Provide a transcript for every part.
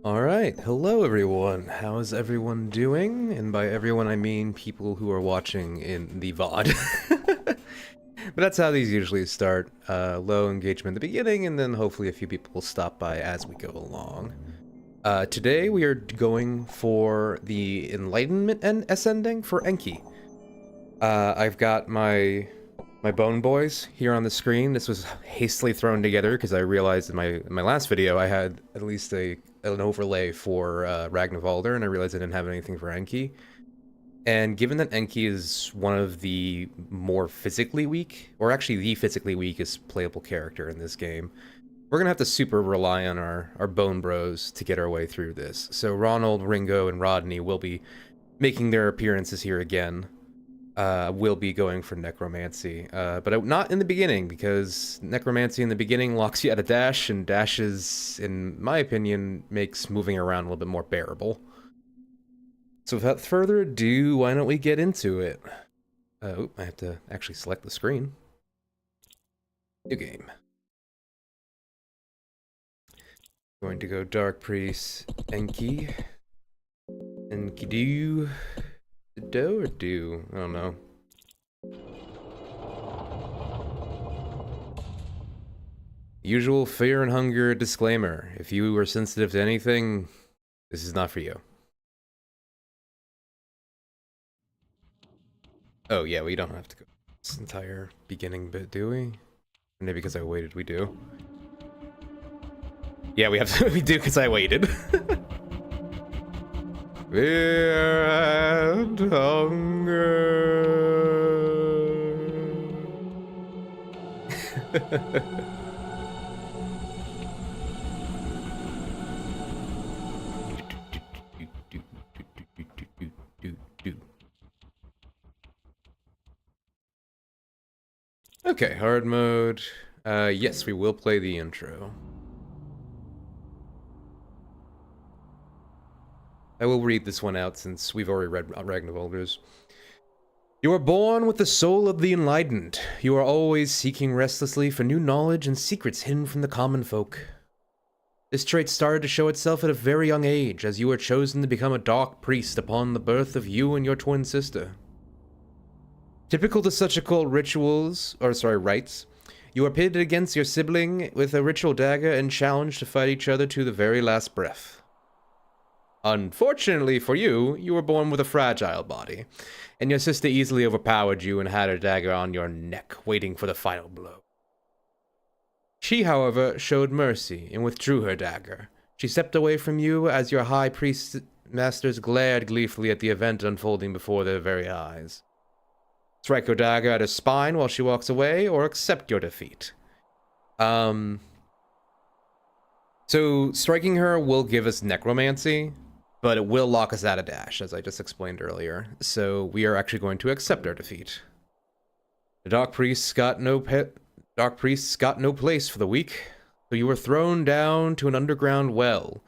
Alright, hello everyone. How is everyone doing? And by everyone I mean people who are watching in the VOD. But that's how these usually start. Low engagement at the beginning, and then hopefully a few people will stop by as we go along. Today we are going for the Enlightenment S ending for Enki. I've got my bone boys here on the screen. This was hastily thrown together because I realized in my last video I had at least an overlay for Ragnarvalder, and I realized I didn't have anything for Enki. And given that Enki is one of the more physically weak, or actually the physically weakest playable character in this game, we're gonna have to super rely on our bone bros to get our way through this. So Ronald, Ringo, and Rodney will be making their appearances here again. Will be going for necromancy, but not in the beginning, because necromancy in the beginning locks you at a dash, and dashes, in my opinion, makes moving around a little bit more bearable. So without further ado, why don't we get into it? I have to actually select the screen. New game. Going to go Dark Priest, Enki. Enkidu. Do or do? I don't know. Usual fear and hunger disclaimer. If you are sensitive to anything, this is not for you. Oh yeah, we don't have to go this entire beginning bit, do we? Maybe because I waited, we do. Yeah, we have to, we do because I waited. Fear and hunger. Okay, hard mode. Yes, we will play the intro. I will read this one out since we've already read Ragnarvalder's. You are born with the soul of the Enlightened. You are always seeking restlessly for new knowledge and secrets hidden from the common folk. This trait started to show itself at a very young age, as you were chosen to become a dark priest upon the birth of you and your twin sister. Typical to such occult rites, you are pitted against your sibling with a ritual dagger and challenged to fight each other to the very last breath. Unfortunately for you, you were born with a fragile body, and your sister easily overpowered you and had her dagger on your neck, waiting for the final blow. She, however, showed mercy and withdrew her dagger. She stepped away from you as your high priest masters glared gleefully at the event unfolding before their very eyes. Strike her dagger at her spine while she walks away, or accept your defeat. So striking her will give us necromancy, but it will lock us out of dash, as I just explained earlier. So we are actually going to accept our defeat. The Dark Priests got no place for the weak, so you were thrown down to an underground well.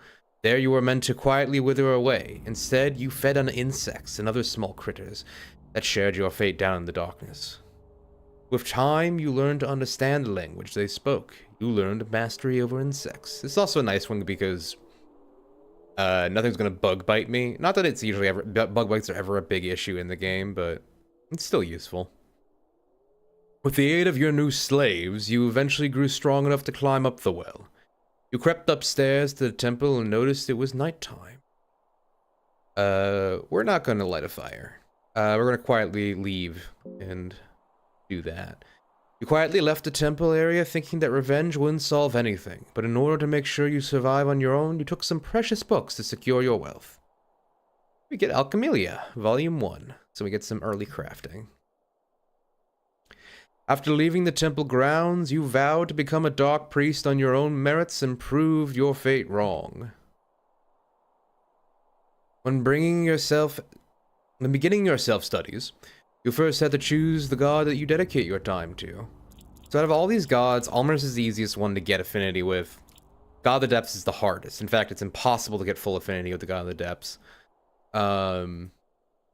There you were meant to quietly wither away. Instead, you fed on insects and other small critters that shared your fate down in the darkness. With time, you learned to understand the language they spoke. You learned mastery over insects. It's also a nice one because nothing's gonna bug bite me. Not that it's usually ever bug bites are ever a big issue in the game, but it's still useful. With the aid of your new slaves, you eventually grew strong enough to climb up the well. You crept upstairs to the temple and noticed it was nighttime. We're not gonna light a fire. We're gonna quietly leave and do that. You quietly left the temple area thinking that revenge wouldn't solve anything, but in order to make sure you survive on your own, you took some precious books to secure your wealth. We get Alchemelia, Volume 1, so we get some early crafting. After leaving the temple grounds, you vowed to become a dark priest on your own merits and proved your fate wrong. When beginning your self-studies, you first had to choose the god that you dedicate your time to. So out of all these gods, Almers is the easiest one to get affinity with. God of the Depths is the hardest. In fact, it's impossible to get full affinity with the God of the Depths.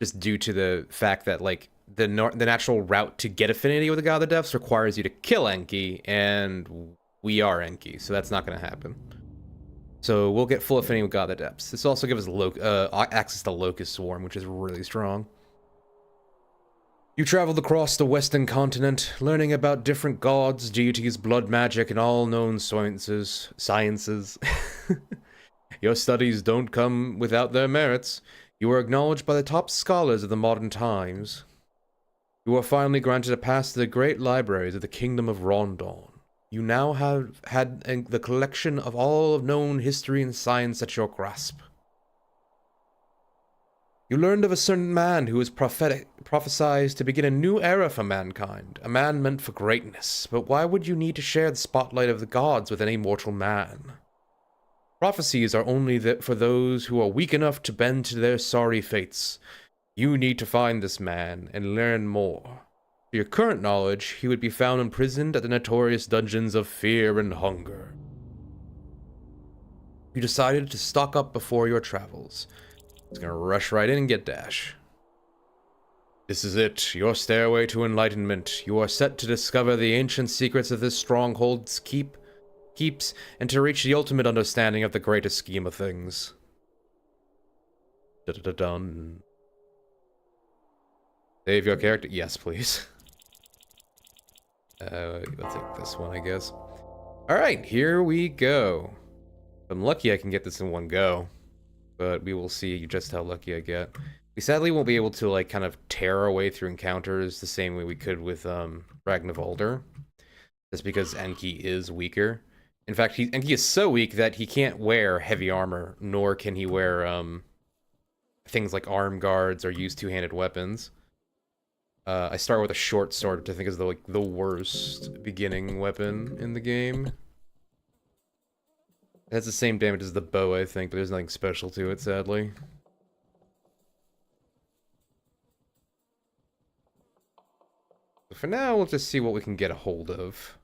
Just due to the fact that, like, the natural route to get affinity with the God of the Depths requires you to kill Enki, and we are Enki, so that's not going to happen. So we'll get full affinity with God of the Depths. This also gives us access to Locust Swarm, which is really strong. You traveled across the Western continent, learning about different gods, deities, blood magic, and all known sciences. Your studies don't come without their merits. You are acknowledged by the top scholars of the modern times. You are finally granted a pass to the great libraries of the Kingdom of Rondon. You now have had the collection of all of known history and science at your grasp. You learned of a certain man who was prophesied to begin a new era for mankind, a man meant for greatness, but why would you need to share the spotlight of the gods with any mortal man? Prophecies are only for those who are weak enough to bend to their sorry fates. You need to find this man and learn more. To your current knowledge, he would be found imprisoned at the notorious dungeons of fear and hunger. You decided to stock up before your travels. It's gonna rush right in and get Dash. This is it, your stairway to enlightenment. You are set to discover the ancient secrets of this stronghold's keeps, and to reach the ultimate understanding of the greatest scheme of things. Dun. Save your character? Yes, please. I'll take this one, I guess. Alright, here we go. If I'm lucky, I can get this in one go. But we will see just how lucky I get. We sadly won't be able to, like, kind of tear our way through encounters the same way we could with, Ragnvaldr. Just because Enki is weaker. In fact, Enki is so weak that he can't wear heavy armor, nor can he wear, things like arm guards or use two-handed weapons. I start with a short sword, which I think is the worst beginning weapon in the game. It has the same damage as the bow, I think, but there's nothing special to it, sadly. So for now, we'll just see what we can get a hold of.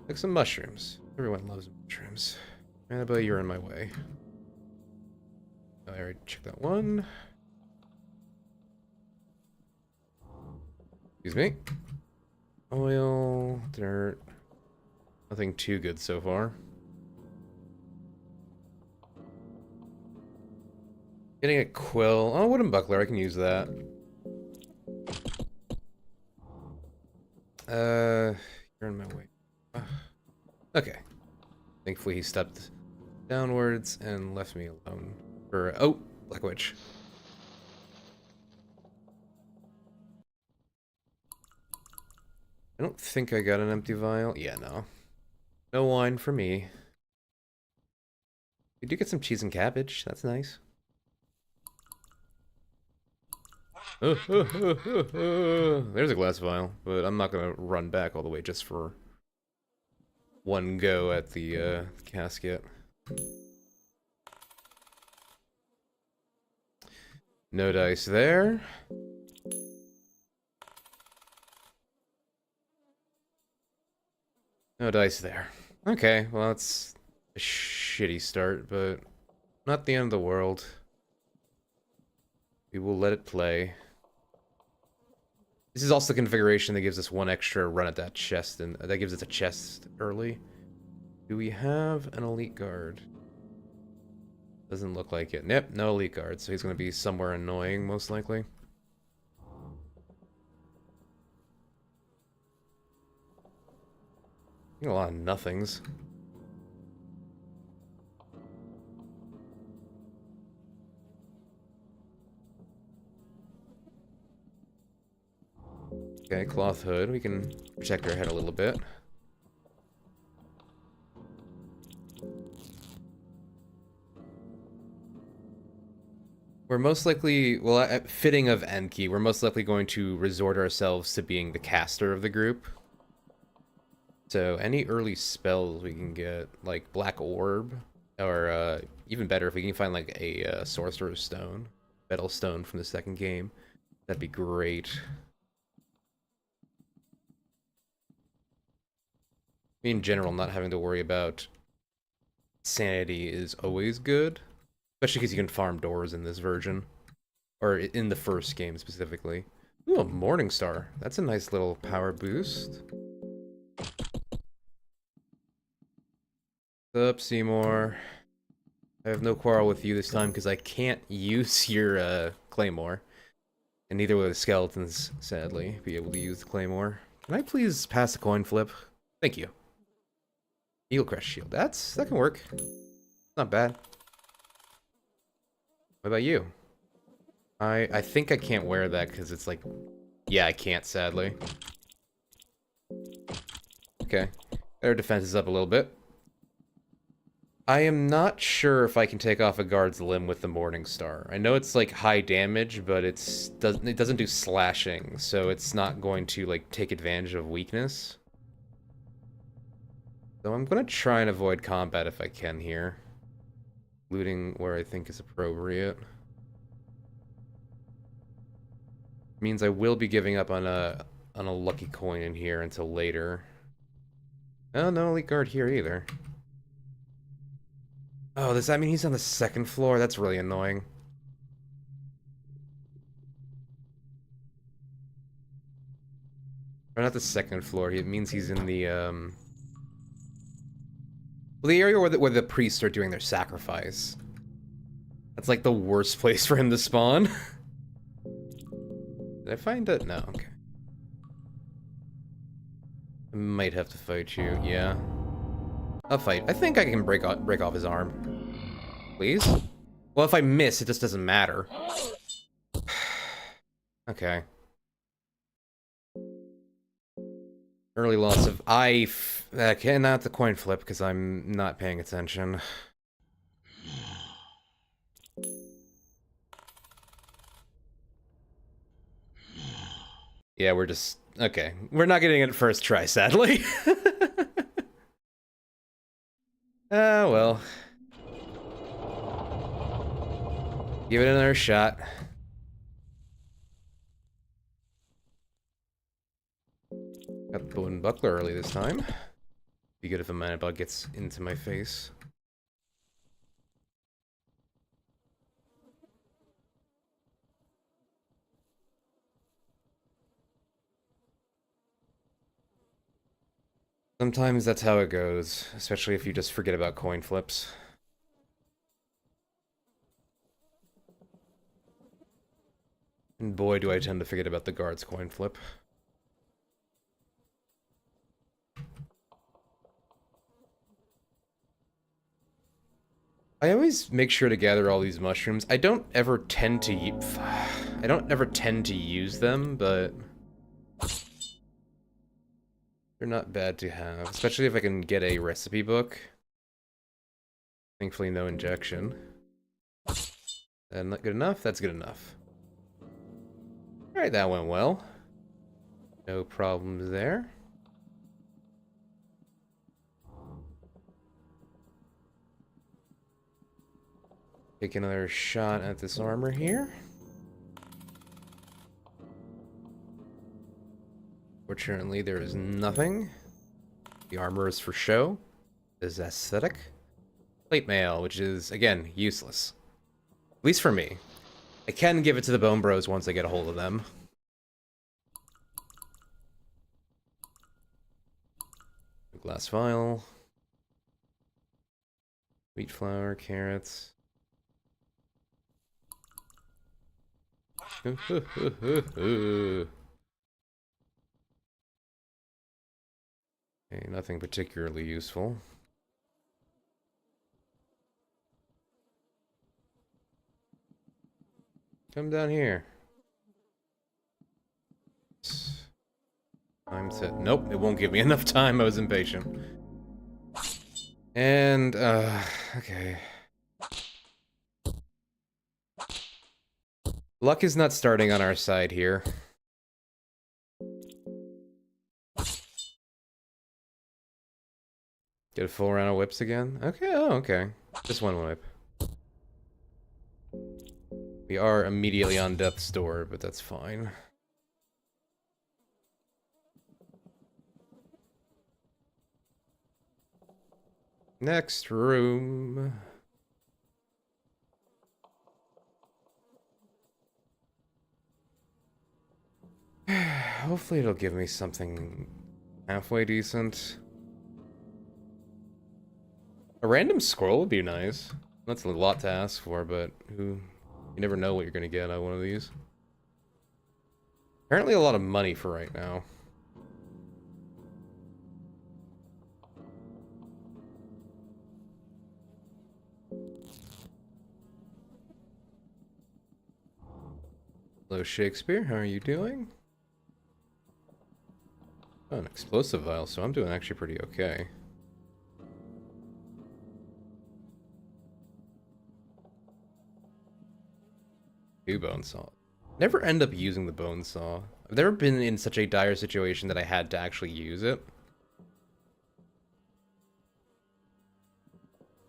Like some mushrooms. Everyone loves mushrooms. Annabelle, you're in my way. I already checked that one. Excuse me. Oil, dirt. Nothing too good so far. Getting a quill. Oh, wooden buckler. I can use that. You're in my way. Okay. Thankfully he stepped downwards and left me alone. Oh, Black Witch. I don't think I got an empty vial. Yeah, no. No wine for me. We do get some cheese and cabbage. That's nice. There's a glass vial, but I'm not gonna run back all the way just for one go at the casket. No dice there. No dice there. Okay, well that's a shitty start, but not the end of the world. We will let it play. This is also the configuration that gives us one extra run at that chest, and that gives us a chest early. Do we have an elite guard? Doesn't look like it. Nope, no elite guard, so he's going to be somewhere annoying, most likely. A lot of nothings. Okay, cloth hood. We can protect our head a little bit. We're most likely, well, at fitting of Enki, we're most likely going to resort ourselves to being the caster of the group. So any early spells we can get, like Black Orb, or even better if we can find like a Sorcerer's Stone, Metal Stone from the second game, that'd be great. In general, not having to worry about sanity is always good. Especially because you can farm doors in this version. Or in the first game, specifically. Ooh, a Morning Star. That's a nice little power boost. What's up, Seymour? I have no quarrel with you this time, because I can't use your, Claymore. And neither will the skeletons, sadly, be able to use the Claymore. Can I please pass a coin flip? Thank you. Eagle Crest Shield. That can work. Not bad. What about you? I think I can't wear that because it's like... Yeah, I can't, sadly. Okay. Our defense is up a little bit. I am not sure if I can take off a guard's limb with the Morning Star. I know it's like high damage, but it doesn't do slashing, so it's not going to like take advantage of weakness. So I'm gonna try and avoid combat if I can here. Looting where I think is appropriate. Means I will be giving up on a lucky coin in here until later. Oh, no elite guard here either. Oh, does that mean he's on the second floor? That's really annoying. Or not the second floor, it means he's in the, well, the area where the priests are doing their sacrifice. That's like the worst place for him to spawn. Did I find it? No, okay. I might have to fight you, yeah. I'll fight. I think I can break off his arm. Please? Well, if I miss, it just doesn't matter. Okay. Early loss of... Okay, not the coin flip, because I'm not paying attention. Yeah, we're just... Okay. We're not getting it first try, sadly. Ah, well. Give it another shot. Got the bow and buckler early this time. Be good if a mana bug gets into my face. Sometimes that's how it goes, especially if you just forget about coin flips. And boy, do I tend to forget about the guard's coin flip. I always make sure to gather all these mushrooms. I don't ever tend to use them, but they're not bad to have, especially if I can get a recipe book. Thankfully, no injection. And not good enough? That's good enough. Alright, that went well. No problems there. Take another shot at this armor here. Fortunately, there is nothing. The armor is for show. It is aesthetic. Plate mail, which is, again, useless. At least for me. I can give it to the Bone Bros once I get a hold of them. Glass vial. Wheat flour, carrots. Okay, nothing particularly useful. Come down here. Time set. Nope, it won't give me enough time. I was impatient. And, okay. Luck is not starting on our side here. Get a full round of whips again? Okay, oh, okay. Just one whip. We are immediately on death's door, but that's fine. Next room. Hopefully it'll give me something halfway decent. A random scroll would be nice. That's a lot to ask for, but you never know what you're gonna get out of one of these. Apparently a lot of money for right now. Hello, Shakespeare. How are you doing? Oh, an explosive vial, so I'm doing actually pretty okay. Two bone saw. Never end up using the bone saw. I've never been in such a dire situation that I had to actually use it.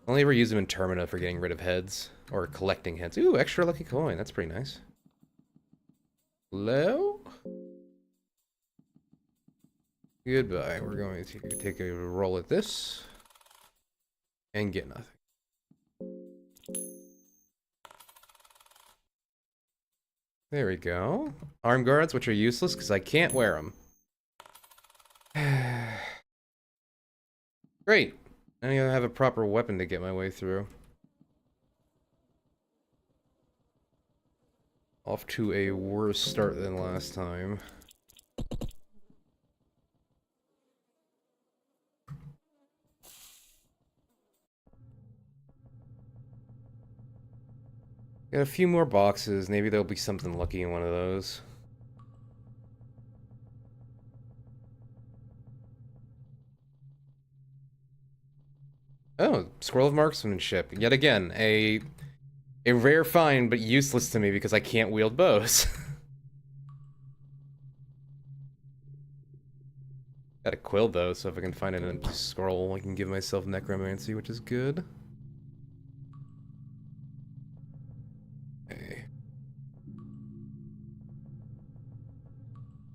Only ever use them in Termina for getting rid of heads or collecting heads. Ooh, extra lucky coin. That's pretty nice. Hello? Goodbye. We're going to take a roll at this and get nothing. There we go. Arm guards, which are useless because I can't wear them. Great. Now I have a proper weapon to get my way through. Off to a worse start than last time. Got a few more boxes. Maybe there'll be something lucky in one of those. Oh, Scroll of Marksmanship. Yet again, a rare find, but useless to me because I can't wield bows. Got a quill though, so if I can find an empty scroll, I can give myself necromancy, which is good.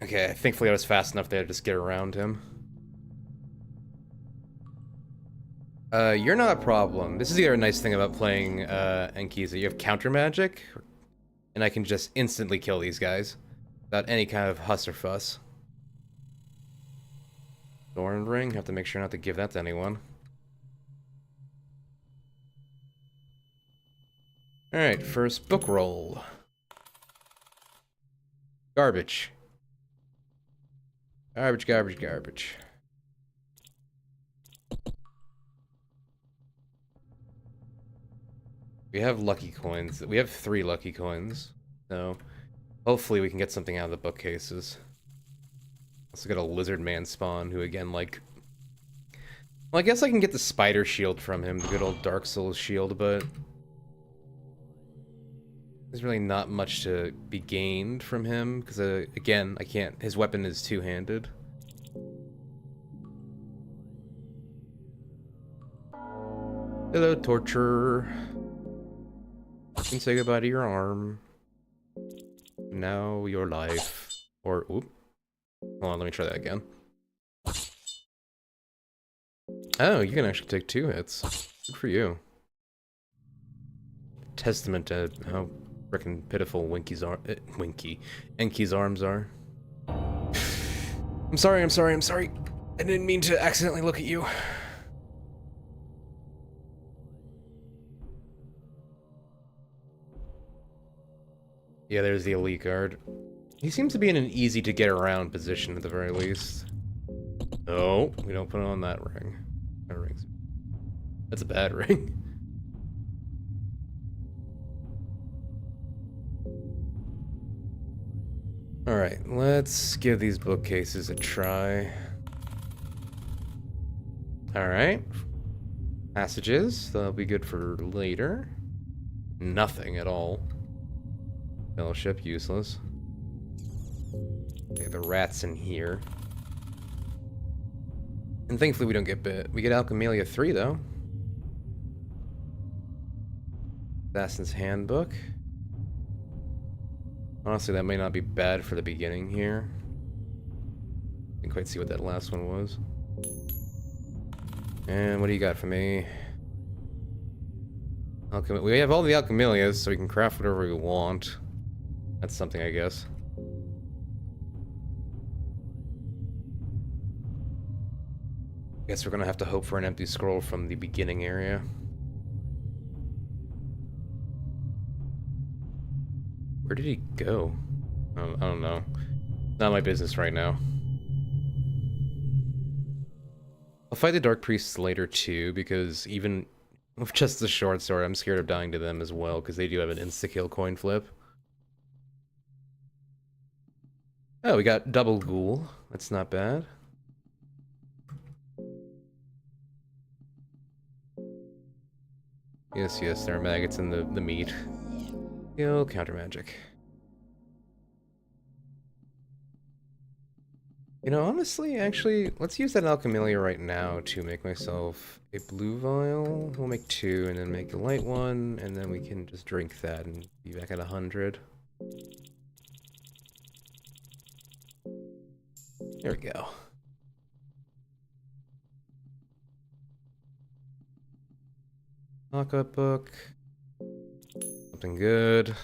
Okay, thankfully I was fast enough there to just get around him. You're not a problem. This is the other nice thing about playing Enki, that you have counter magic, and I can just instantly kill these guys without any kind of huss or fuss. Thorn ring, have to make sure not to give that to anyone. Alright, first book roll. Garbage. Garbage, garbage, garbage. We have lucky coins. We have 3 lucky coins. So, hopefully we can get something out of the bookcases. Also got a lizard man spawn who again, like... Well, I guess I can get the spider shield from him, the good old Dark Souls shield, but... There's really not much to be gained from him, because, again, I can't... His weapon is two-handed. Hello, torturer. You can say goodbye to your arm. Now your life. Or, oop. Hold on, let me try that again. Oh, you can actually take 2 hits. Good for you. Testament to how frickin' pitiful Enki's arms are. I'm sorry. I didn't mean to accidentally look at you. Yeah, there's the elite guard. He seems to be in an easy to get around position at the very least. No, we don't put on that ring. That ring's... That's a bad ring. Alright, let's give these bookcases a try. Alright. Passages, that'll be good for later. Nothing at all. Fellowship, useless. Okay, the rat's in here. And thankfully we don't get bit. We get Alchemelia 3 though. Assassin's Handbook. Honestly, that may not be bad for the beginning here. Didn't quite see what that last one was. And what do you got for me? We have all the Alchemelias, so we can craft whatever we want. That's something, I guess. Guess we're gonna have to hope for an empty scroll from the beginning area. Where did he go? I don't know. Not my business right now. I'll fight the Dark Priests later too, because even with just the short sword, I'm scared of dying to them as well, because they do have an insta-kill coin flip. Oh, we got double ghoul. That's not bad. Yes, yes, there are maggots in the meat. Yo, counter magic. You know, honestly, actually, let's use that Alchemelia right now to make myself a blue vial. We'll make 2 and then make a light one, and then we can just drink that and be back at 100. There we go. Lockup book. Something good.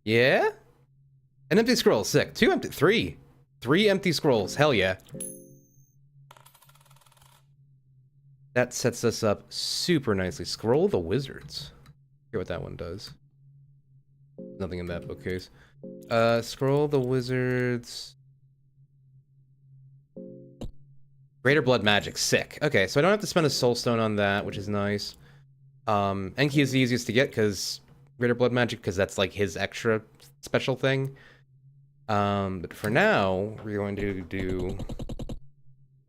Yeah? An empty scroll, sick. 2 empty, 3. 3 empty scrolls, hell yeah. That sets us up super nicely. Scroll of the Wizards. Hear what that one does. Nothing in that bookcase. Scroll of the Wizards. Greater Blood Magic, sick. Okay, so I don't have to spend a Soul Stone on that, which is nice. Enki is the easiest to get, because Greater Blood Magic, because that's like his extra special thing. But for now, we're going to do...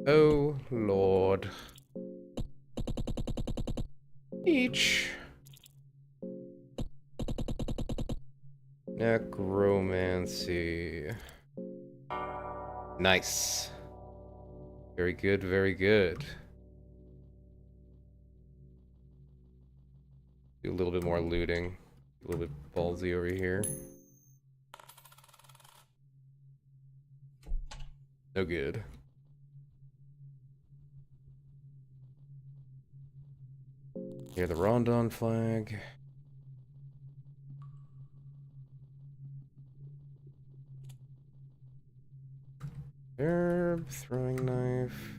Oh, Lord. Each. Necromancy. Nice. Very good, very good. Do a little bit more looting. A little bit ballsy over here. No good. Here, the Rondon flag. Herb, throwing knife,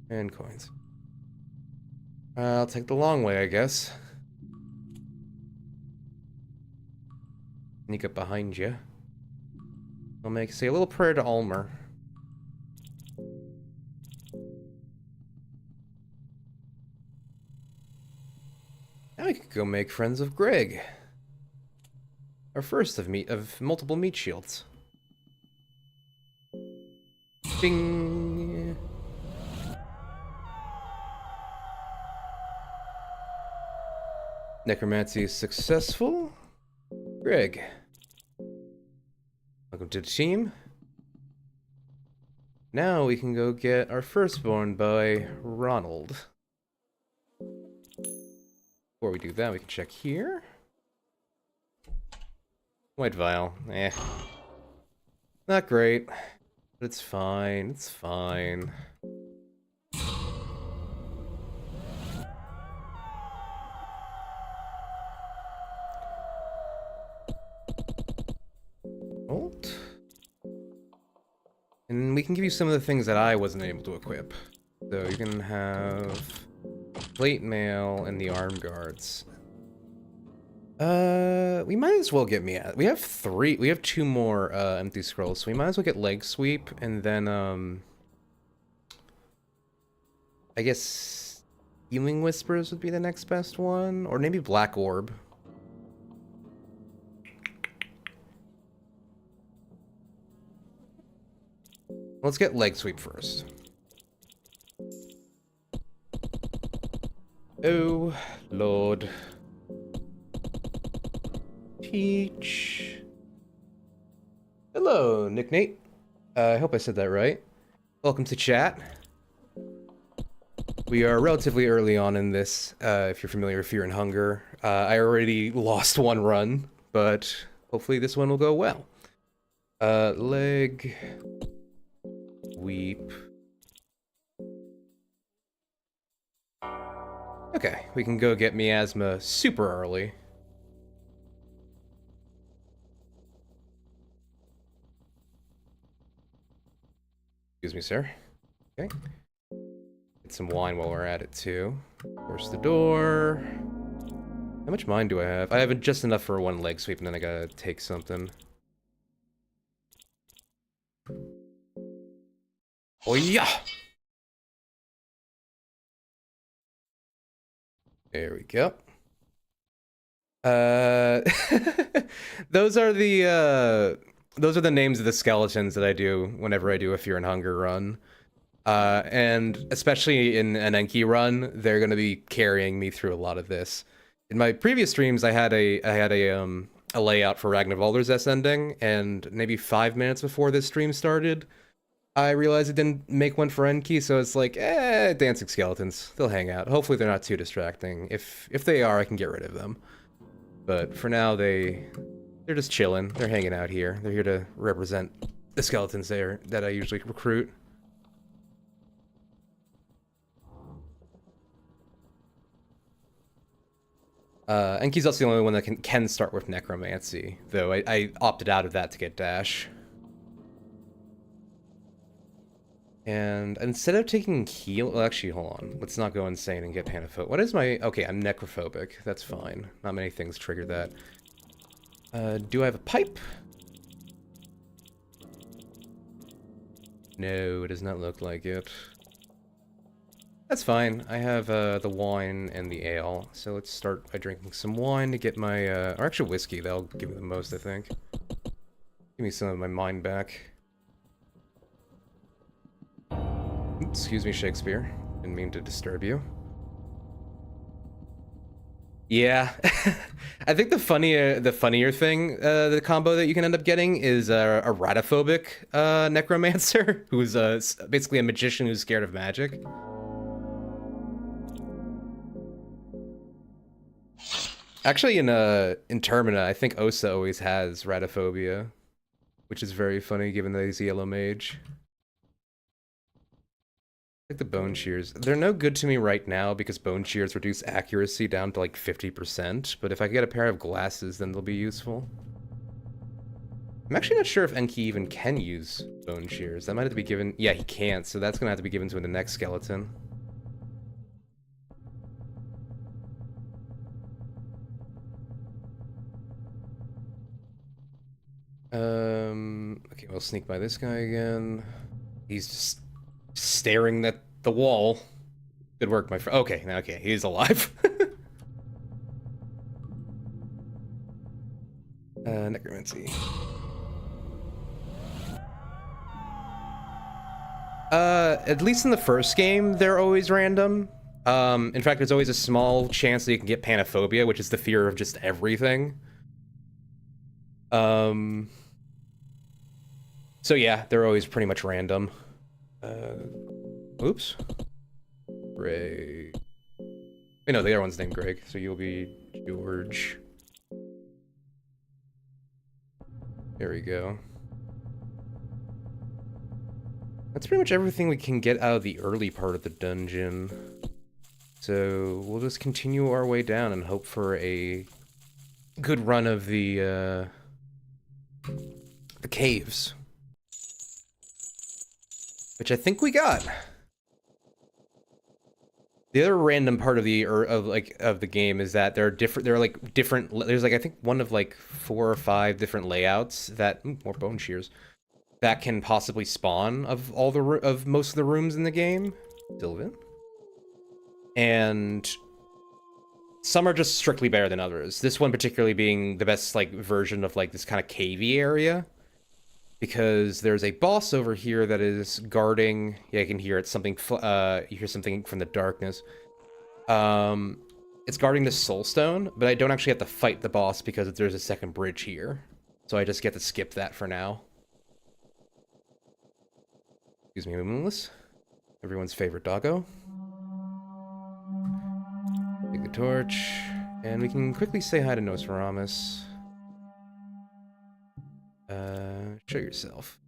and coins. I'll take the long way, I guess. Sneak up behind you. I'll say a little prayer to Ulmer. Now we could go make friends of Greg. Our first of multiple meat shields. Bing. Necromancy is successful. Greg. Welcome to the team. Now we can go get our firstborn by Ronald. Before we do that, we can check here. White vial. Eh. Not great. But it's fine. It's fine. Alt. And we can give you some of the things that I wasn't able to equip. So you can have plate mail and the arm guards. We might as well get me. We have two more empty scrolls, so we might as well get leg sweep and then I guess healing whispers would be the next best one, or maybe black orb. Let's get leg sweep first. Oh, Lord. Peach. Hello, Nick Nate. I hope I said that right. Welcome to chat. We are relatively early on in this, if you're familiar with Fear and Hunger. I already lost one run, but hopefully this one will go well. Leg... Weep. Okay, we can go get Miasma super early. Excuse me, sir. Okay. Get some wine while we're at it, too. Force the door. How much mine do I have? I have just enough for one leg sweep, and then I gotta take something. Oh yeah! There we go. Those are the names of the skeletons that I do whenever I do a Fear and Hunger run. And especially in an Enki run, they're gonna be carrying me through a lot of this. In my previous streams, I had a layout for Ragnarvalder's S ending, and maybe 5 minutes before this stream started, I realized it didn't make one for Enki, so it's like, dancing skeletons. They'll hang out. Hopefully they're not too distracting. If they are, I can get rid of them. But for now, they're just chilling. They're hanging out here. They're here to represent the skeletons there that I usually recruit. Enki's also the only one that can start with necromancy, though I opted out of that to get dash. And instead of taking heal... Well, actually, hold on. Let's not go insane and get panophobic. What is my... Okay, I'm necrophobic. That's fine. Not many things trigger that. Do I have a pipe? No, it does not look like it. That's fine. I have the wine and the ale. So let's start by drinking some wine to get my... or actually whiskey. That'll give me the most, I think. Give me some of my mind back. Excuse me, Shakespeare. Didn't mean to disturb you. Yeah. I think the funnier thing, the combo that you can end up getting is a ratophobic necromancer, who's basically a magician who's scared of magic. Actually, in Termina, I think Osa always has ratophobia, which is very funny given that he's a yellow mage. Like the bone shears. They're no good to me right now because bone shears reduce accuracy down to like 50%, but if I get a pair of glasses, then they'll be useful. I'm actually not sure if Enki even can use bone shears. That might have to be given... Yeah, he can't, so that's gonna have to be given to the next skeleton. Okay, we'll sneak by this guy again. He's just staring at the wall. Good work, my friend. Okay, he's alive. Necromancy. At least in the first game, they're always random. In fact, there's always a small chance that you can get panophobia, which is the fear of just everything. So yeah, they're always pretty much random. Oops. Greg. Wait, no, the other one's named Greg, so you'll be George. There we go. That's pretty much everything we can get out of the early part of the dungeon. So we'll just continue our way down and hope for a good run of the caves. which I think we got. The other random part of the of the game is that there are different. There are like different. There's like I think one of like 4 or 5 different layouts that more bone shears that can possibly spawn of all the of most of the rooms in the game. Sylvan. And some are just strictly better than others. This one particularly being the best like version of like this kind of cavey area. Because there's a boss over here that is guarding. Yeah, I can hear it. Something. You hear something from the darkness. It's guarding the soul stone, but I don't actually have to fight the boss because there's a second bridge here, so I just get to skip that for now. Excuse me, Moonless. Everyone's favorite doggo. Take the torch, and we can quickly say hi to Nosferamus. Show yourself.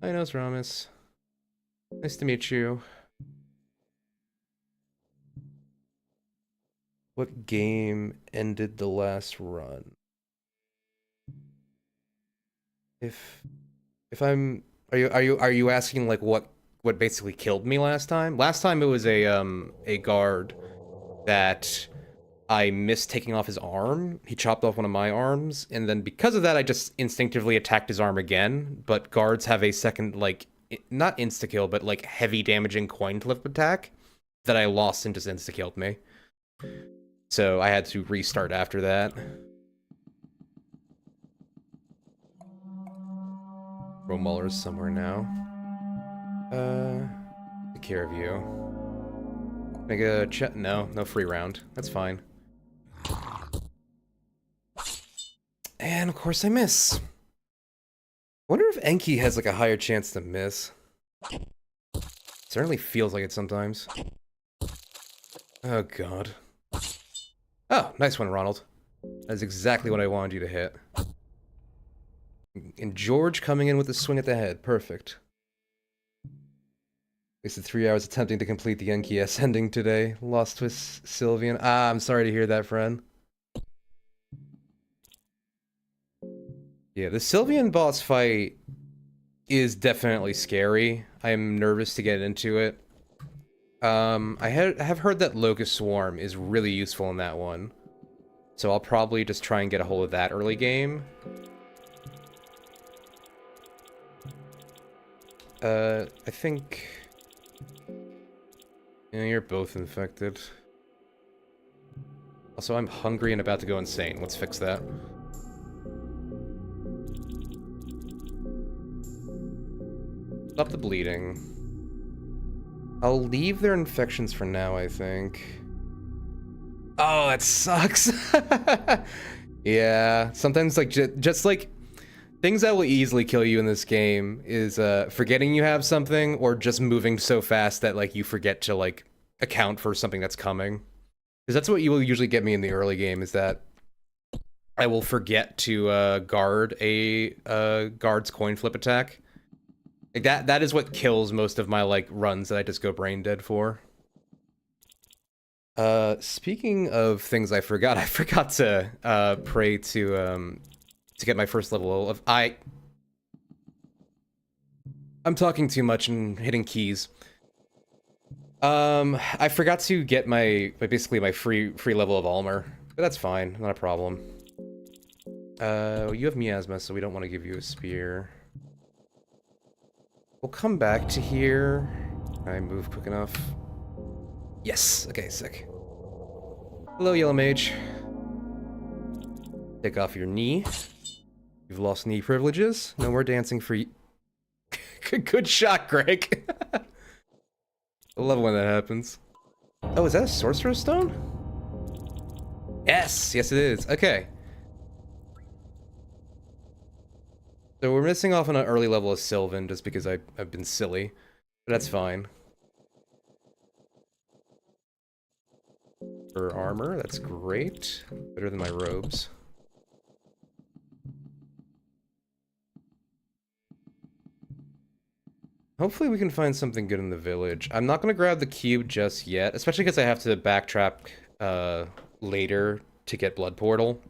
Hi, Nosferamus. Nice to meet you. What game ended the last run? If I'm, are you asking like what basically killed me last time? Last time it was a guard that I missed taking off his arm. He chopped off one of my arms, and then because of that, I just instinctively attacked his arm again. But guards have a second, like, not insta-kill, but like heavy damaging coin flip attack that I lost and just insta-killed me. So I had to restart after that. Romuller's somewhere now. Take care of you. Make a chat? No free round. That's fine. And of course I miss. Wonder if Enki has like a higher chance to miss. Certainly feels like it sometimes. Oh god. Oh, nice one, Ronald. That's exactly what I wanted you to hit. And George coming in with a swing at the head. Perfect. Wasted 3 hours attempting to complete the Enki S ending today. Lost to Sylvian. Ah, I'm sorry to hear that, friend. Yeah, the Sylvian boss fight is definitely scary. I'm nervous to get into it. I have heard that Locust Swarm is really useful in that one. So I'll probably just try and get a hold of that early game. I think... Yeah, you're both infected. Also, I'm hungry and about to go insane. Let's fix that. Stop the bleeding. I'll leave their infections for now, I think. Oh, that sucks. Yeah, sometimes like just like things that will easily kill you in this game is forgetting you have something or just moving so fast that like you forget to like account for something that's coming. Because that's what you will usually get me in the early game, is that I will forget to guard a guard's coin flip attack. Like that is what kills most of my like runs that I just go brain dead for. Speaking of things I forgot to pray to get my first level of I'm talking too much and hitting keys. I forgot to get my basically my free level of Almer, but that's fine, not a problem. You have miasma, so we don't want to give you a spear. We'll come back to here. Can I move quick enough? Yes! Okay, sick. Hello, Yellow Mage. Take off your knee. You've lost knee privileges. No more dancing for you. Good shot, Greg. I love when that happens. Oh, is that a Sorcerer's Stone? Yes! Yes, it is. Okay. So we're missing off on an early level of Sylvan just because I've been silly. But that's fine. For armor, that's great. Better than my robes. Hopefully we can find something good in the village. I'm not going to grab the cube just yet, especially because I have to backtrack later to get Blood Portal.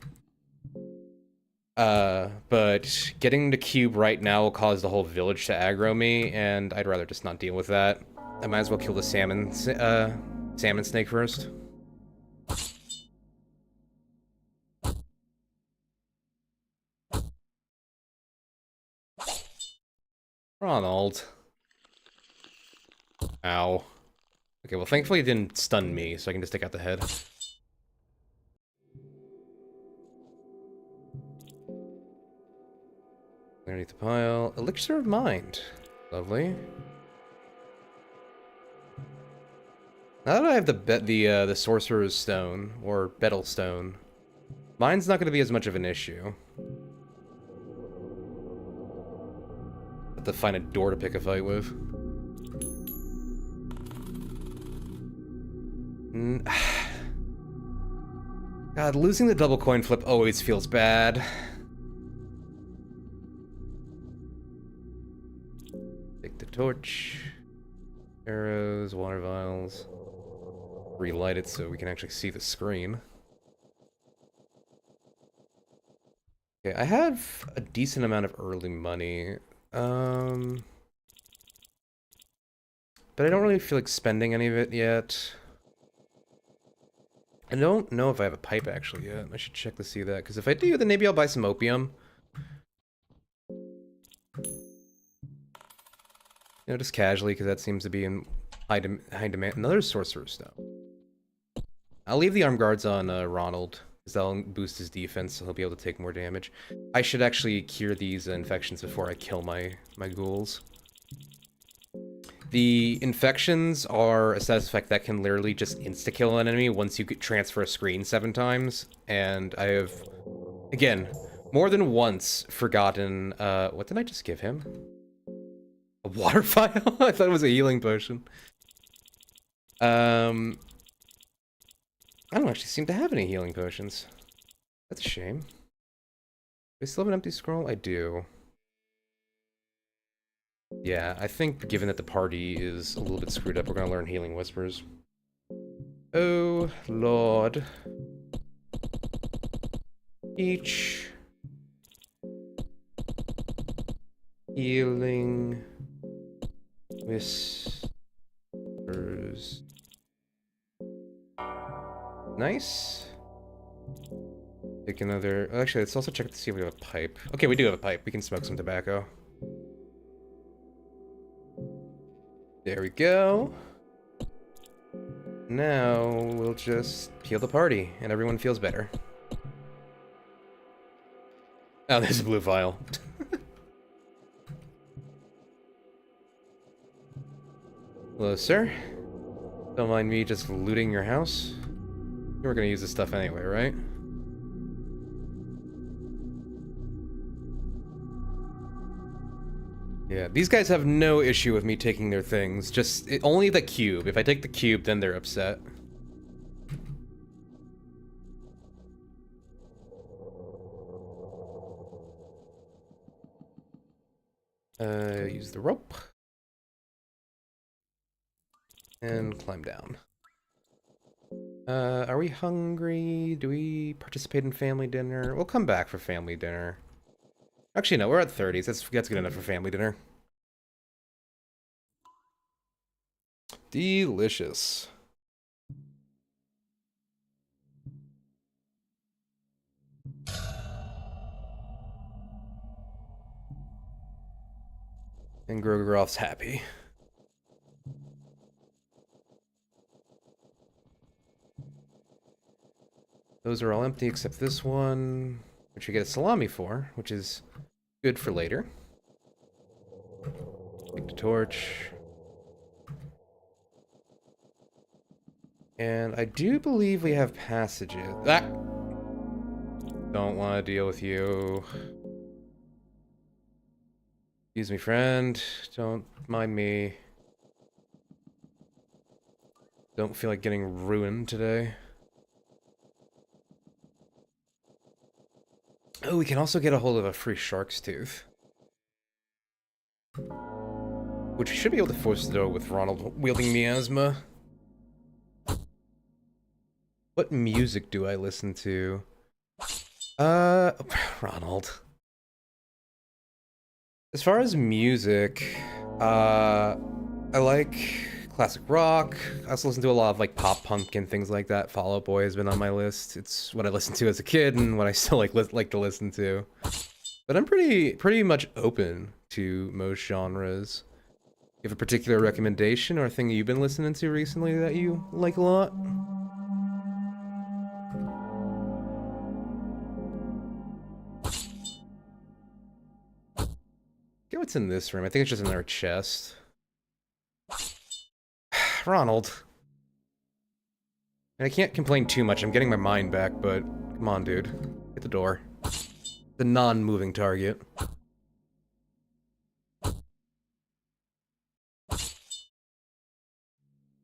But getting the cube right now will cause the whole village to aggro me, and I'd rather just not deal with that. I might as well kill the salmon snake first. Ronald. Ow. Okay, well thankfully it didn't stun me, so I can just take out the head. Underneath the pile. Elixir of Mind. Lovely. Now that I have the Sorcerer's Stone, or Betel Stone, mine's not going to be as much of an issue. Have to find a door to pick a fight with. God, losing the double coin flip always feels bad. Take the torch. Arrows, water vials. Relight it so we can actually see the screen. Okay, I have a decent amount of early money. But I don't really feel like spending any of it yet. I don't know if I have a pipe actually yet. I should check to see that, because if I do, then maybe I'll buy some opium. You know, just casually, because that seems to be in high demand. Another Sorcerer's Stone. I'll leave the arm guards on Ronald, because that'll boost his defense, so he'll be able to take more damage. I should actually cure these infections before I kill my ghouls. The infections are a status effect that can literally just insta-kill an enemy once you transfer a screen 7 times, and I have, again, more than once forgotten, what did I just give him? A water vial? I thought it was a healing potion. I don't actually seem to have any healing potions. That's a shame. Do I still have an empty scroll? I do. Yeah, I think given that the party is a little bit screwed up, we're gonna learn Healing Whispers. Oh, Lord. Each Healing Whispers. Nice. Take another... Actually, let's also check to see if we have a pipe. Okay, we do have a pipe. We can smoke some tobacco. There we go. Now, we'll just heal the party, and everyone feels better. Oh, there's a blue vial. Hello, sir. Don't mind me just looting your house. We're gonna use this stuff anyway, right? Yeah, these guys have no issue with me taking their things. Just only the cube. If I take the cube, then they're upset. Use the rope. And climb down. Are we hungry? Do we participate in family dinner? We'll come back for family dinner. Actually, no, we're at 30s. That's good enough for family dinner. Delicious. And Grogorov's happy. Those are all empty except this one, which we get a salami for, which is good for later. Take the torch. And I do believe we have passages. Ah! Don't want to deal with you. Excuse me, friend. Don't mind me. Don't feel like getting ruined today. Oh, we can also get a hold of a free shark's tooth. Which we should be able to force the door with Ronald wielding miasma. What music do I listen to? Ronald. As far as music, I like classic rock. I also listen to a lot of like pop punk and things like that. Fall Out Boy has been on my list. It's what I listened to as a kid and what I still like to listen to. But I'm pretty much open to most genres. You have a particular recommendation or a thing you've been listening to recently that you like a lot? Get what's in this room. I think it's just in our chest. Ronald. And I can't complain too much. I'm getting my mind back, but come on, dude. Hit the door. The non-moving target.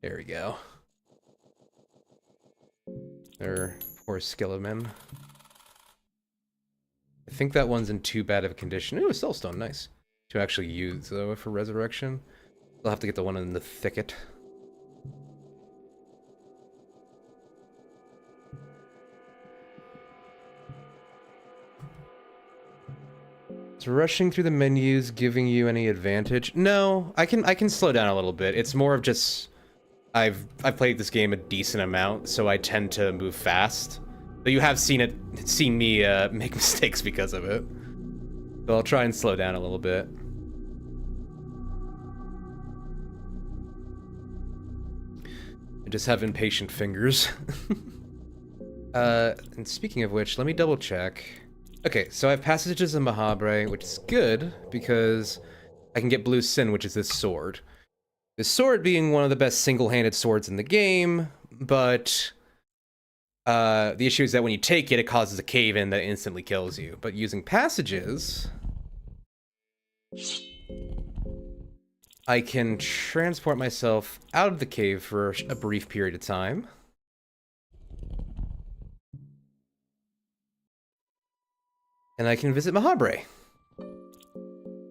There we go. There, poor skeleton. I think that one's in too bad of a condition. Ooh, a soulstone, nice. To actually use, though, for resurrection. I'll have to get the one in the thicket. Is rushing through the menus giving you any advantage? No, I can slow down a little bit. It's more of just I've played this game a decent amount, so I tend to move fast. But you have seen me make mistakes because of it. So I'll try and slow down a little bit. I just have impatient fingers. And speaking of which, let me double check. Okay, so I have Passages of Mahabre, which is good, because I can get Blue Sin, which is this sword. This sword being one of the best single-handed swords in the game, but the issue is that when you take it, it causes a cave-in that instantly kills you. But using Passages, I can transport myself out of the cave for a brief period of time. And I can visit Mahabre.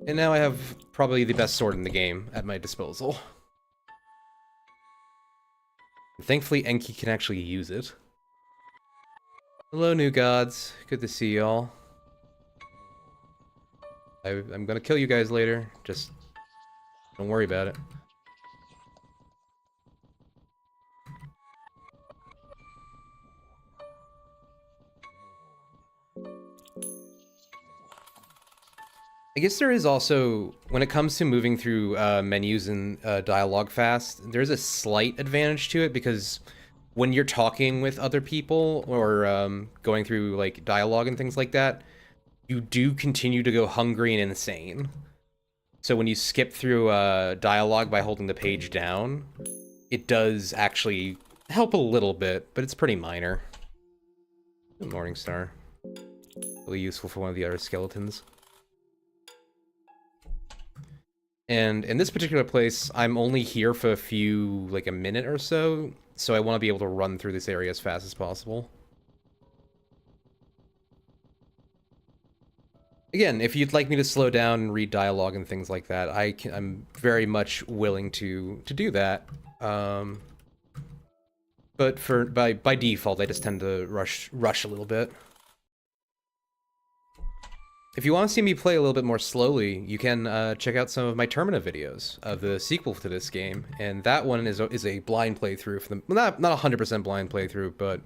And now I have probably the best sword in the game at my disposal. And thankfully, Enki can actually use it. Hello, new gods. Good to see y'all. I'm gonna kill you guys later. Just don't worry about it. I guess there is also, when it comes to moving through menus and dialogue fast, there's a slight advantage to it because when you're talking with other people or going through like dialogue and things like that, you do continue to go hungry and insane. So when you skip through dialogue by holding the page down, it does actually help a little bit, but it's pretty minor. Morningstar. Really useful for one of the other skeletons. And in this particular place, I'm only here for like a minute or so, so I want to be able to run through this area as fast as possible. Again, if you'd like me to slow down and read dialogue and things like that, I'm very much willing to do that. But by default, I just tend to rush a little bit. If you want to see me play a little bit more slowly, you can check out some of my Termina videos of the sequel to this game, and that one is a blind playthrough for not 100% blind playthrough, but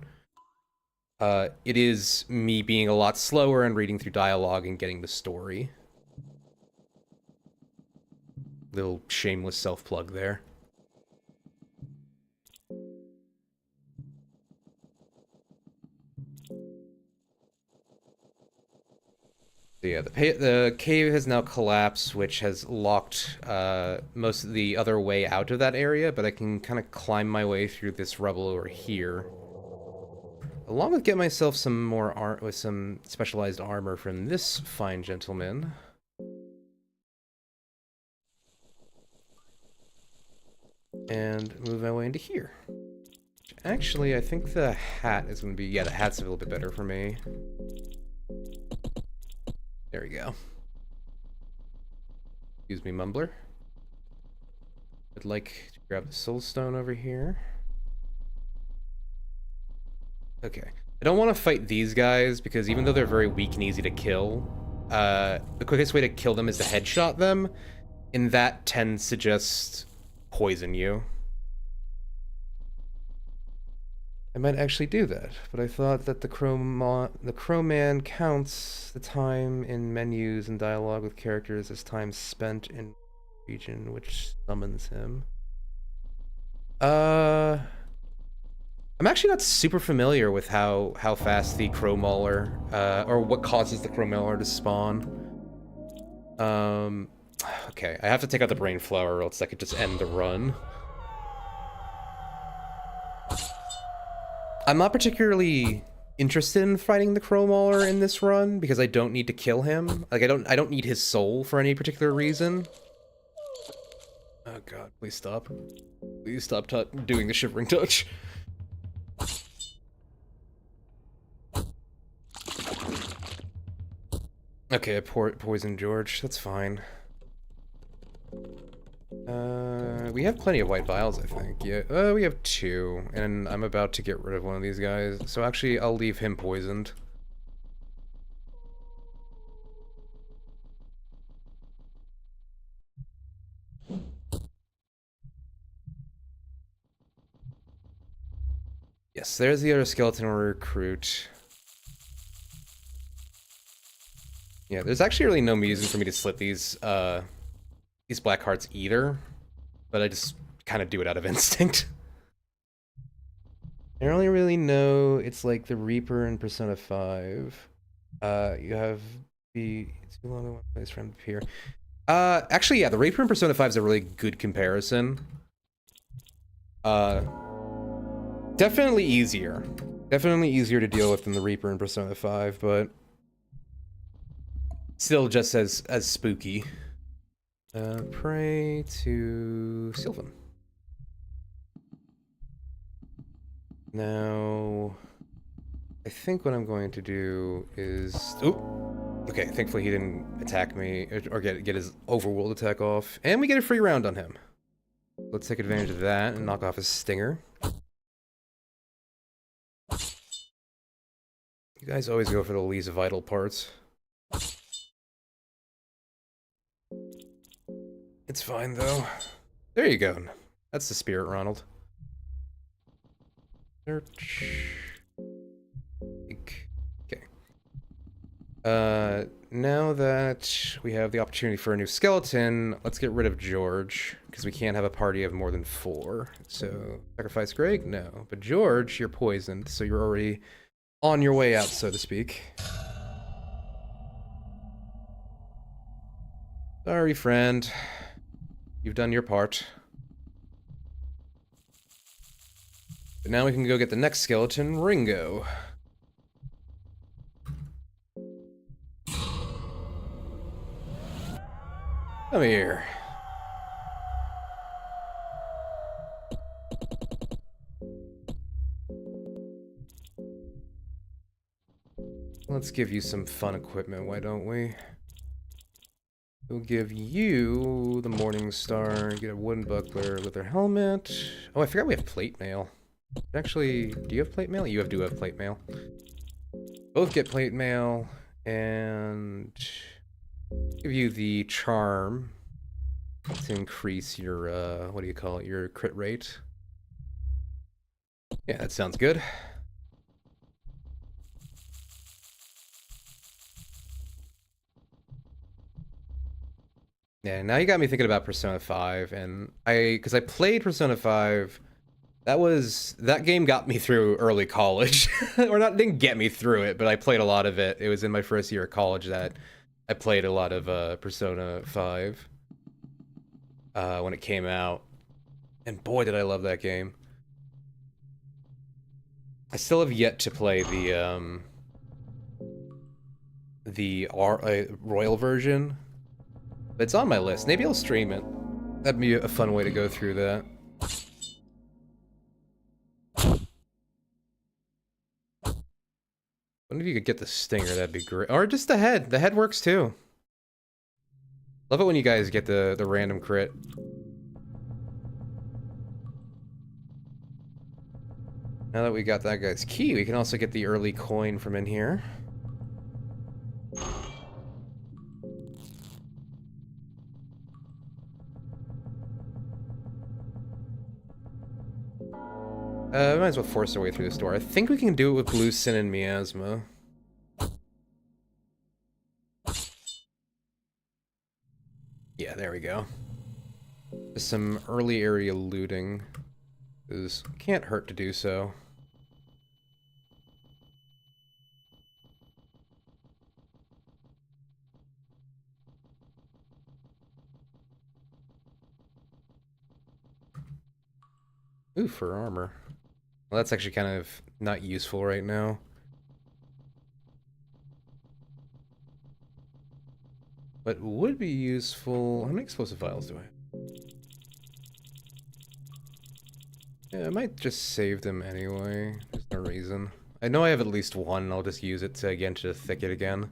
it is me being a lot slower and reading through dialogue and getting the story. Little shameless self-plug there. So yeah, the cave has now collapsed, which has locked most of the other way out of that area, but I can kind of climb my way through this rubble over here. Along with get myself some more some specialized armor from this fine gentleman. And move my way into here. Actually, I think the hat is going to be... Yeah, the hat's a little bit better for me. There we go. Excuse me, Mumbler. I'd like to grab the soul stone over here. Okay. I don't want to fight these guys because even though they're very weak and easy to kill, the quickest way to kill them is to headshot them, and that tends to just poison you. I might actually do that, but I thought that the Crowman counts the time in menus and dialogue with characters as time spent in region which summons him. I'm actually not super familiar with how fast the Crow Mauler, or what causes the Crow Mauler to spawn. Okay, I have to take out the Brain Flower or else I could just end the run. I'm not particularly interested in fighting the Crow Mauler in this run because I don't need to kill him. Like I don't need his soul for any particular reason. Oh god, please stop. Please stop doing the shivering touch. Okay, I poisoned George. That's fine. We have plenty of white vials, I think. Yeah, we have 2, and I'm about to get rid of one of these guys. So actually, I'll leave him poisoned. Yes, there's the other skeleton recruit. Yeah, there's actually really no reason for me to slit these black hearts either, but I just kind of do it out of instinct. I only really know it's like the Reaper in Persona 5. You have the too long of one place from up here. Actually, yeah, the Reaper in Persona 5 is a really good comparison. Definitely easier. Definitely easier to deal with than the Reaper in Persona 5, but still just as spooky. Pray to Sylvan. Now, I think what I'm going to do is... Oh! Okay, thankfully he didn't attack me, or get his overworld attack off. And we get a free round on him. Let's take advantage of that and knock off his stinger. You guys always go for the least vital parts. It's fine, though. There you go. That's the spirit, Ronald. Search. Okay. Now that we have the opportunity for a new skeleton, let's get rid of George, because we can't have a party of more than 4. So, sacrifice Greg? No. But George, you're poisoned, so you're already on your way out, so to speak. Sorry, friend. You've done your part. But now we can go get the next skeleton, Ringo. Come here. Let's give you some fun equipment, why don't we? We'll give you the Morning Star, get a wooden buckler, leather helmet. Oh, I forgot we have plate mail. Actually, do you have plate mail? You do have plate mail. Both get plate mail, and give you the charm to increase your, what do you call it, your crit rate. Yeah, that sounds good. Yeah, now you got me thinking about Persona 5, and because I played Persona 5, that game got me through early college. Or didn't get me through it, but I played a lot of it. It was in my first year of college that I played a lot of Persona 5 when it came out. And boy, did I love that game. I still have yet to play the Royal version. But it's on my list. Maybe I'll stream it. That'd be a fun way to go through that. Wonder if you could get the stinger, that'd be great. Or just the head. The head works too. Love it when you guys get the random crit. Now that we got that guy's key, we can also get the early coin from in here. We might as well force our way through this door. I think we can do it with Blue Sin and Miasma. Yeah, there we go. Just some early area looting. Can't hurt to do so. Ooh, for armor. Well, that's actually kind of not useful right now. But would be useful... How many explosive vials do I have? Yeah, I might just save them anyway. There's no reason. I know I have at least one, and I'll just use it to get into the thicket again.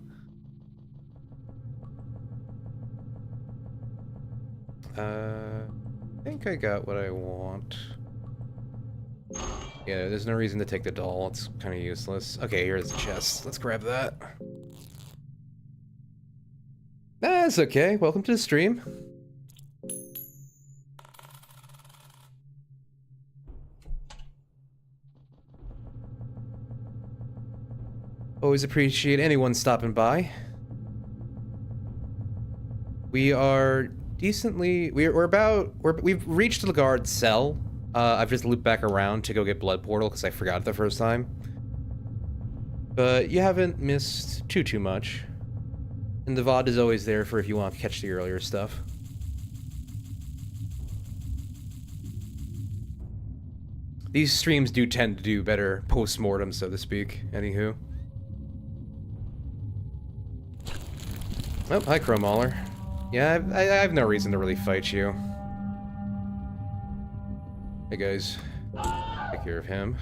I think I got what I want. Yeah, there's no reason to take the doll. It's kind of useless. Okay, here's the chest. Let's grab that. That's okay. Welcome to the stream. Always appreciate anyone stopping by. We are decently... We've reached the guard's cell. I've just looped back around to go get Blood Portal because I forgot it the first time. But you haven't missed too much. And the VOD is always there for if you want to catch the earlier stuff. These streams do tend to do better post-mortem, so to speak. Anywho. Oh, hi, Chrome Mauler. Yeah, I have no reason to really fight you. Hey guys, take care of him.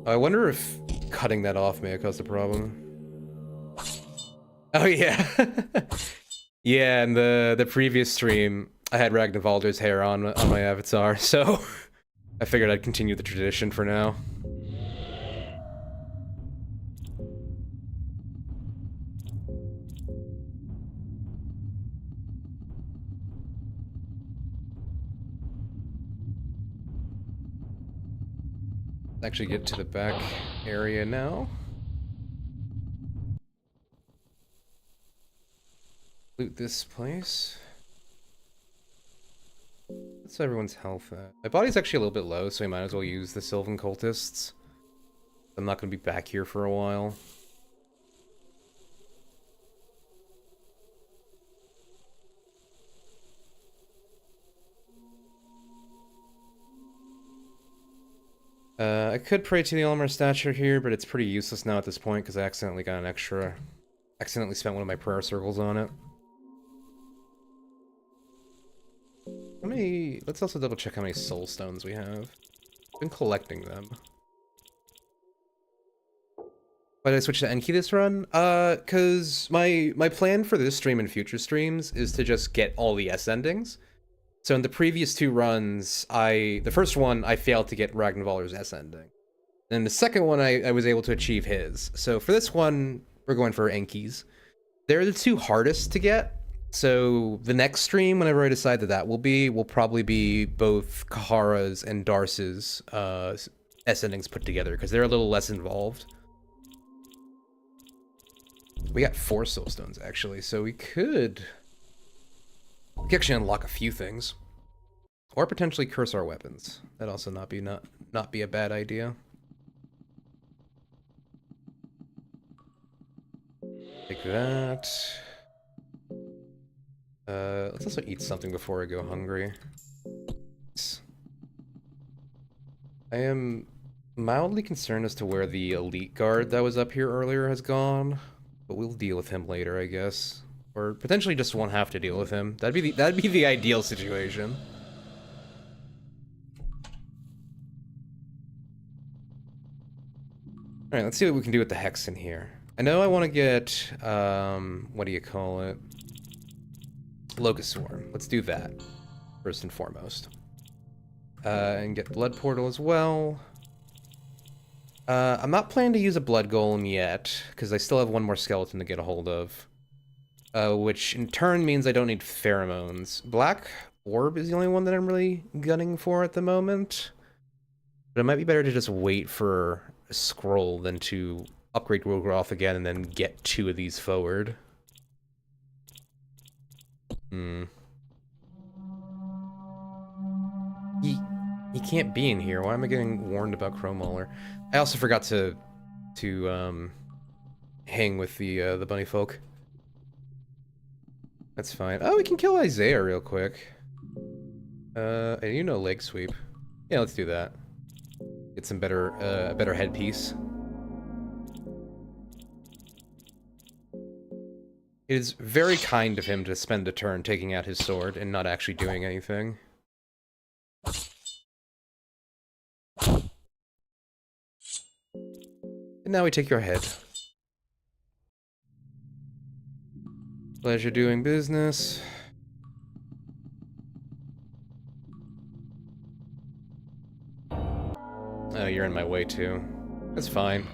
I wonder if cutting that off may have caused a problem. Oh yeah. Yeah, in the previous stream, I had Ragnvaldr's hair on my avatar, so I figured I'd continue the tradition for now. Actually get to the back area now. Loot this place. What's everyone's health at? My body's actually a little bit low, so we might as well use the Sylvan Cultists. I'm not going to be back here for a while. I could pray to the Elmer statue here, but it's pretty useless now at this point because I accidentally got an extra... Accidentally spent one of my prayer circles on it. Let's also double check how many soul stones we have. I've been collecting them. Why did I switch to Enki this run? Cause my plan for this stream and future streams is to just get all the S endings. So in the previous two runs, the first one, I failed to get Ragnvaldr's S ending. And the second one, I was able to achieve his. So for this one, we're going for Enki's. They're the two hardest to get. So the next stream, whenever I decide that will probably be both Kahara's and Darce's S endings put together, because they're a little less involved. We got 4 soul stones, actually, so we could actually unlock a few things. Or potentially curse our weapons. That'd also not be a bad idea. Like that. Let's also eat something before I go hungry. I am mildly concerned as to where the elite guard that was up here earlier has gone. But we'll deal with him later, I guess. Or potentially just won't have to deal with him. That'd be the ideal situation. Alright, let's see what we can do with the hex in here. I know I want to get, what do you call it? Locust Swarm. Let's do that. first and foremost. And get blood portal as well. I'm not planning to use a blood golem yet, because I still have one more skeleton to get a hold of. Which in turn means I don't need pheromones. Black orb is the only one that I'm really gunning for at the moment. But it might be better to just wait for a scroll than to upgrade Wilgroth again and then get 2 of these forward. He can't be in here. Why am I getting warned about Chromauler? I also forgot to hang with the bunny folk. That's fine. Oh, we can kill Isaiah real quick. And you know leg sweep. Yeah, let's do that. Get some better, a better headpiece. It is very kind of him to spend a turn taking out his sword and not actually doing anything. And now we take your head. Pleasure doing business. Oh, you're in my way too. That's fine.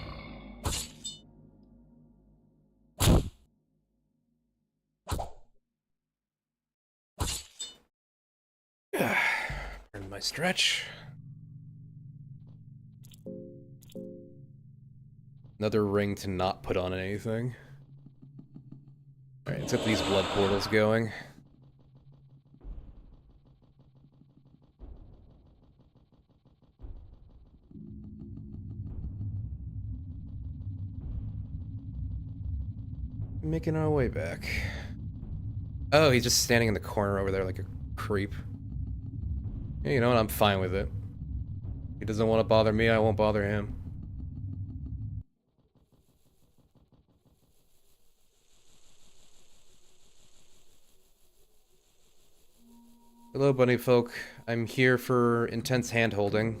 Earn my stretch. Another ring to not put on anything. Alright, let's get these blood portals going. Making our way back. Oh, he's just standing in the corner over there like a creep. Yeah, you know what? I'm fine with it. He doesn't want to bother me, I won't bother him. Hello, bunny folk. I'm here for intense hand-holding.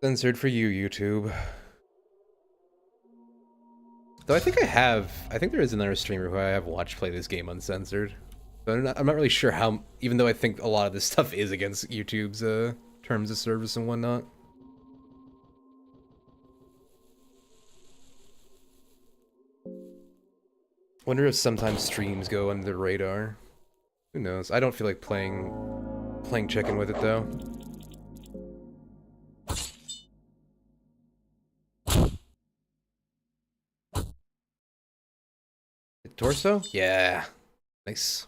Censored for you, YouTube. Though I think there is another streamer who I have watched play this game uncensored. But I'm not really sure how, even though I think a lot of this stuff is against YouTube's terms of service and whatnot. Wonder if sometimes streams go under the radar. Who knows? I don't feel like playing chicken with it though. Torso? Yeah. Nice.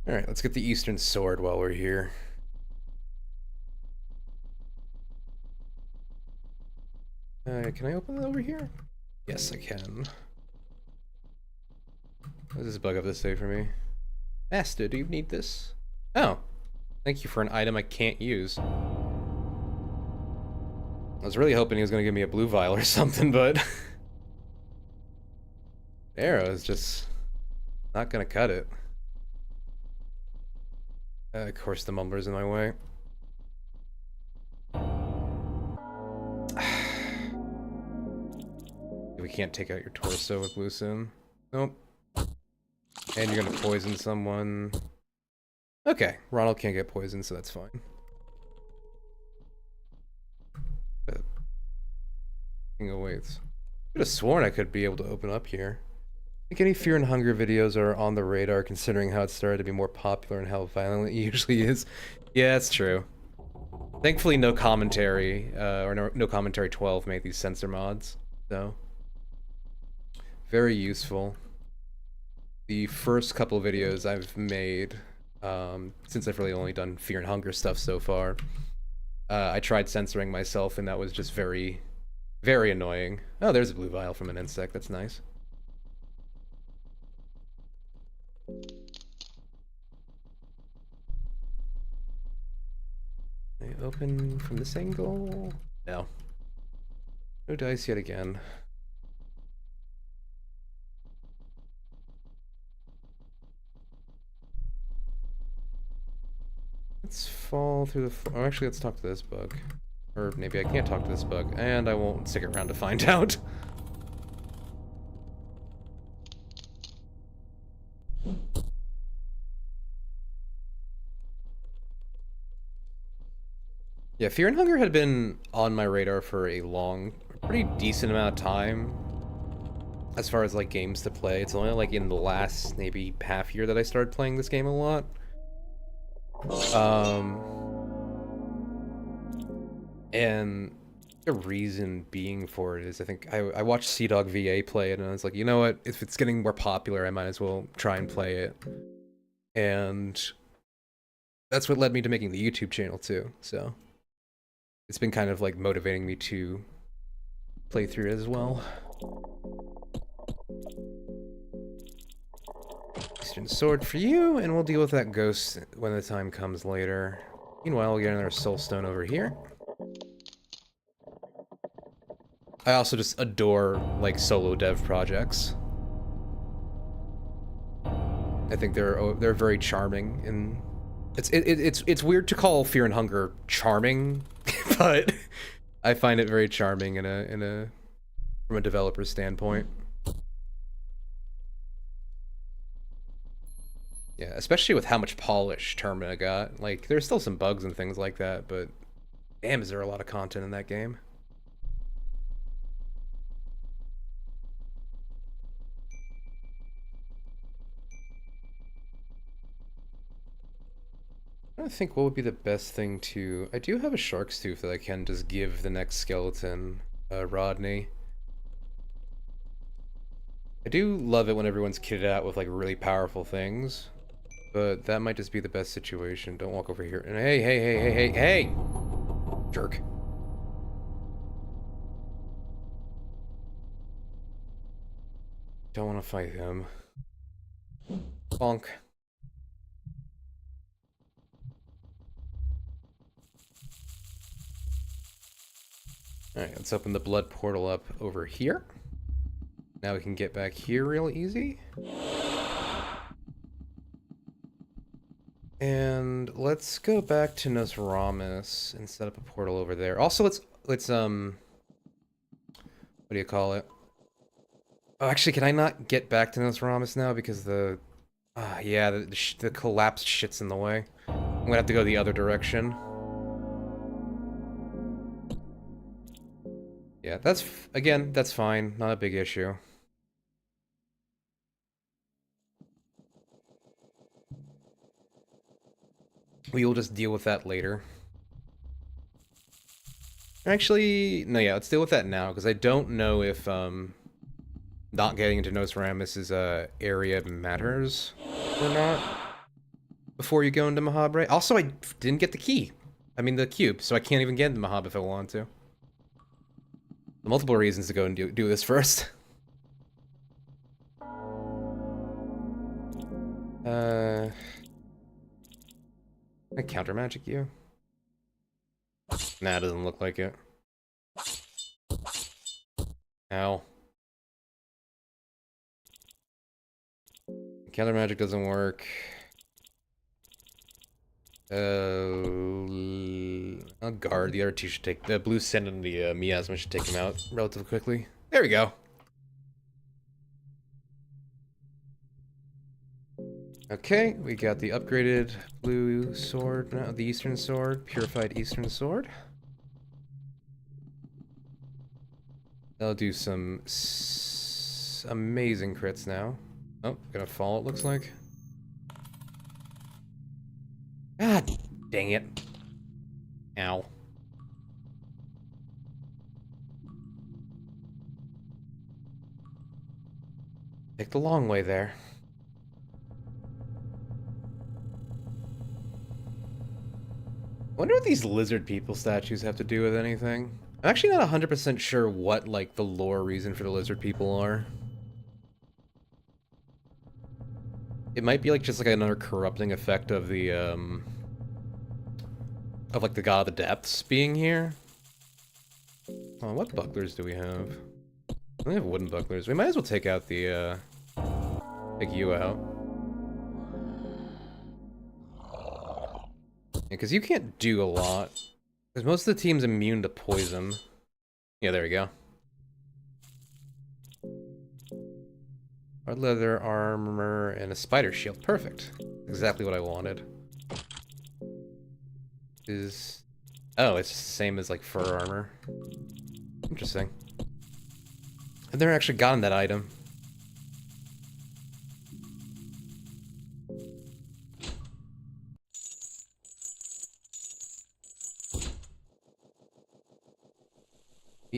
Alright, let's get the Eastern Sword while we're here. Can I open it over here? Yes, I can. What does this bug have to say for me? Master, do you need this? Oh. Thank you for an item I can't use. I was really hoping he was going to give me a blue vial or something, but... Arrow is just not going to cut it. Of course the mumbler's in my way. We can't take out your torso with blue sim. Nope. And you're going to poison someone. Okay, Ronald can't get poisoned, so that's fine. Awaits. I could have sworn I could be able to open up here. I think any Fear and Hunger videos are on the radar, considering how it started to be more popular and how violent it usually is. Yeah, that's true. Thankfully, no commentary, or no commentary 12 made these censor mods, so. Very useful. The first couple of videos I've made, since I've really only done Fear and Hunger stuff so far, I tried censoring myself, and that was just very, very annoying. Oh, there's a blue vial from an insect, that's nice. Can I open from this angle? No. No dice yet again. Let's fall through the... Oh, actually, let's talk to this bug. Or maybe I can't talk to this bug, and I won't stick around to find out. Yeah, Fear and Hunger had been on my radar for a pretty decent amount of time. As far as, like, games to play. It's only, like, in the last, maybe, half year that I started playing this game a lot. And the reason being for it is I think I watched CDawg VA play it, and I was like, you know what? If it's getting more popular, I might as well try and play it. And that's what led me to making the YouTube channel, too, so... It's been kind of, like, motivating me to play through it as well. Eastern Sword for you, and we'll deal with that ghost when the time comes later. Meanwhile, we'll get another Soul Stone over here. I also just adore, like, solo dev projects. I think they're very charming, and it's weird to call Fear and Hunger charming, but I find it very charming from a developer standpoint. Yeah, especially with how much polish Termina got. Like, there's still some bugs and things like that, but damn, is there a lot of content in that game. I think what would be the best thing to... I do have a shark's tooth that I can just give the next skeleton, Rodney. I do love it when everyone's kitted out with, like, really powerful things. But that might just be the best situation. Don't walk over here. And hey! Jerk. Don't want to fight him. Bonk. Alright, let's open the blood portal up over here. Now we can get back here real easy. And let's go back to Nosramis and set up a portal over there. Also, let's what do you call it? Oh, actually, can I not get back to Nosramis now because the collapsed shit's in the way. I'm gonna have to go the other direction. Yeah, that's fine. Not a big issue. We will just deal with that later. Actually, no, yeah, let's deal with that now, because I don't know if, not getting into Nosramis' area matters or not before you go into Mahab, right? Also, I didn't get the key. I mean, the cube, so I can't even get into Mahab if I want to. Multiple reasons to go and do this first. Can I counter magic you? Nah, it doesn't look like it. Ow. Counter magic doesn't work. I'll guard. The other two should take... The blue Sin and the Miasma should take him out relatively quickly. There we go. Okay, we got the upgraded blue sword, now the Eastern Sword, purified Eastern Sword. That'll do some amazing crits now. Oh, gonna fall, it looks like. God dang it. Ow. Take the long way there. I wonder what these lizard people statues have to do with anything. I'm actually not 100% sure what, like, the lore reason for the lizard people are. It might be, like, just, like, another corrupting effect of the, like, the god of the depths being here. Oh, what bucklers do we have? We have wooden bucklers. We might as well take out the, take you out. Because you can't do a lot Because most of the team's immune to poison. Yeah, there we go. Hard leather armor and a spider shield. Perfect. Exactly what I wanted. Oh, it's the same as like fur armor. Interesting. I've never actually gotten that item.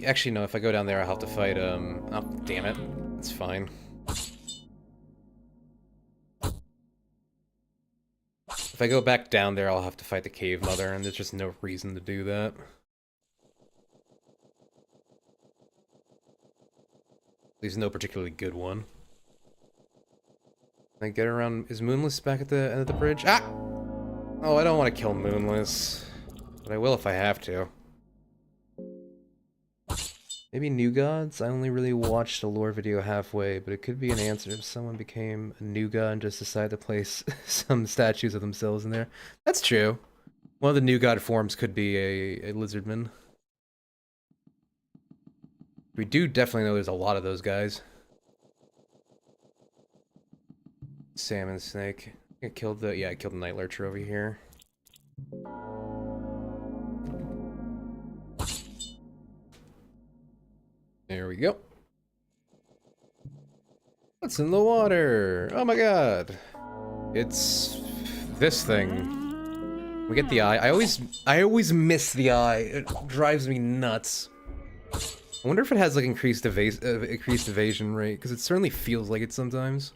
Actually, no, if I go down there, I'll have to fight, oh, damn it. It's fine. If I go back down there, I'll have to fight the cave mother, and there's just no reason to do that. At least no particularly good one. Can I get around? Is Moonless back at the end of the bridge? Ah! Oh, I don't want to kill Moonless. But I will if I have to. Maybe New Gods? I only really watched a lore video halfway, but it could be an answer if someone became a New God and just decided to place some statues of themselves in there. That's true. One of the New God forms could be a lizardman. We do definitely know there's a lot of those guys. Salmon snake. I killed the night lurcher over here. There we go. What's in the water? Oh my god. It's this thing. We get the eye. I always miss the eye. It drives me nuts. I wonder if it has like increased evasion rate, because it certainly feels like it sometimes.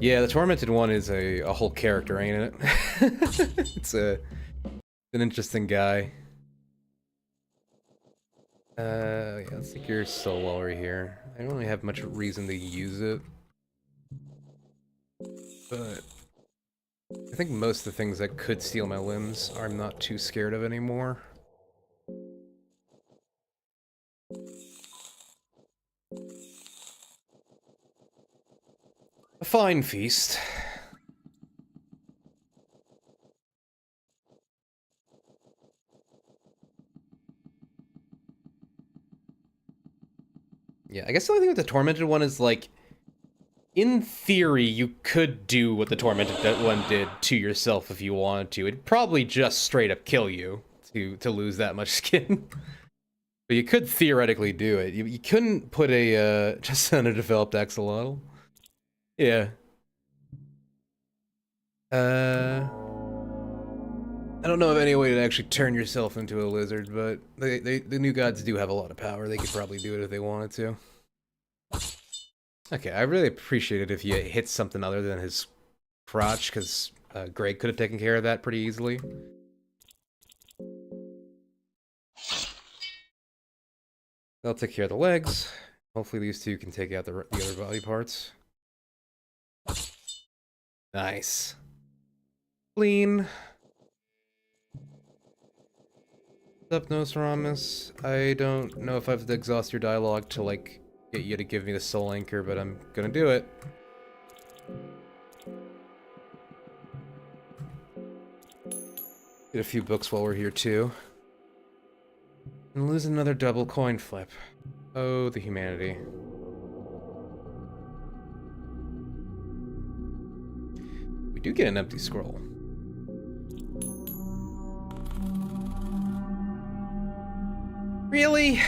Yeah, the Tormented one is a whole character, ain't it? It's an interesting guy. Yeah, let's take your soul while we're here. I don't really have much reason to use it. But I think most of the things that could steal my limbs I'm not too scared of anymore. A fine feast. Yeah, I guess the only thing with the Tormented one is, like, in theory, you could do what the Tormented one did to yourself if you wanted to. It'd probably just straight up kill you to lose that much skin. But you could theoretically do it. You couldn't put a, just an underdeveloped axolotl. Yeah. I don't know of any way to actually turn yourself into a lizard, but the New Gods do have a lot of power. They could probably do it if they wanted to. Okay, I really appreciate it if you hit something other than his crotch, because Greg could have taken care of that pretty easily. They'll take care of the legs. Hopefully these two can take out the other body parts. Nice. Clean. What's up, Nosaramus? I don't know if I have to exhaust your dialogue to, like, get you to give me the soul anchor, but I'm gonna do it. Get a few books while we're here, too. And lose another double coin flip. Oh, the humanity. We do get an empty scroll. Really?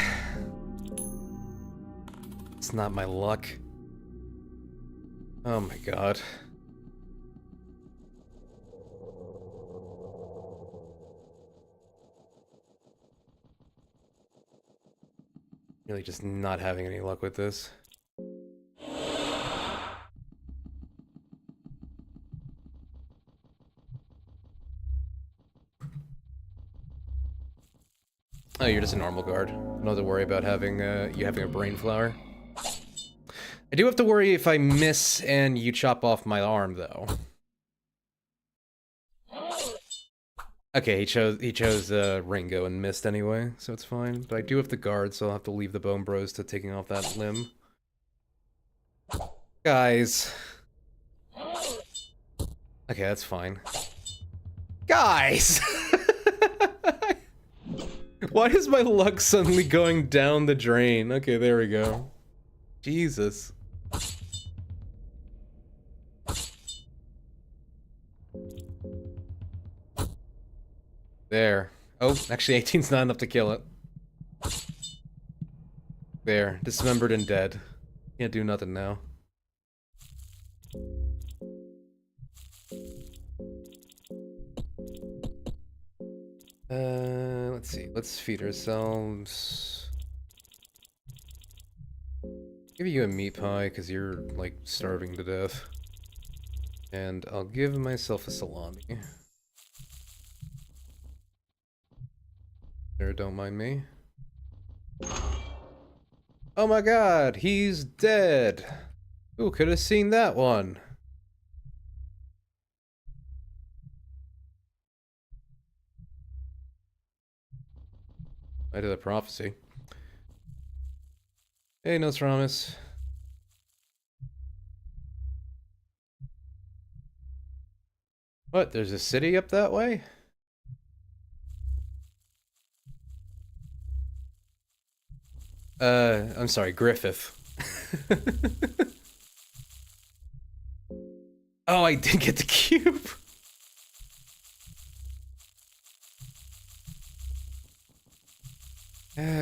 It's not my luck. Oh my god. Really just not having any luck with this. Oh, you're just a normal guard. Don't have to worry about having you having a brain flower. I do have to worry if I miss and you chop off my arm, though. Okay, he chose Ringo and missed anyway, so it's fine. But I do have the guard, so I'll have to leave the Bone Bros to taking off that limb. Guys. Okay, that's fine. Guys! Why is my luck suddenly going down the drain? Okay, there we go. Jesus. There. Oh, actually 18's not enough to kill it. There. Dismembered and dead. Can't do nothing now. Let's see. Let's feed ourselves. Give you a meat pie, because you're, like, starving to death. And I'll give myself a salami. There, don't mind me. Oh my god, he's dead! Who could have seen that one? I did a prophecy. Hey, Nostradamus. What, there's a city up that way? I'm sorry, Griffith. Oh, I did get the cube!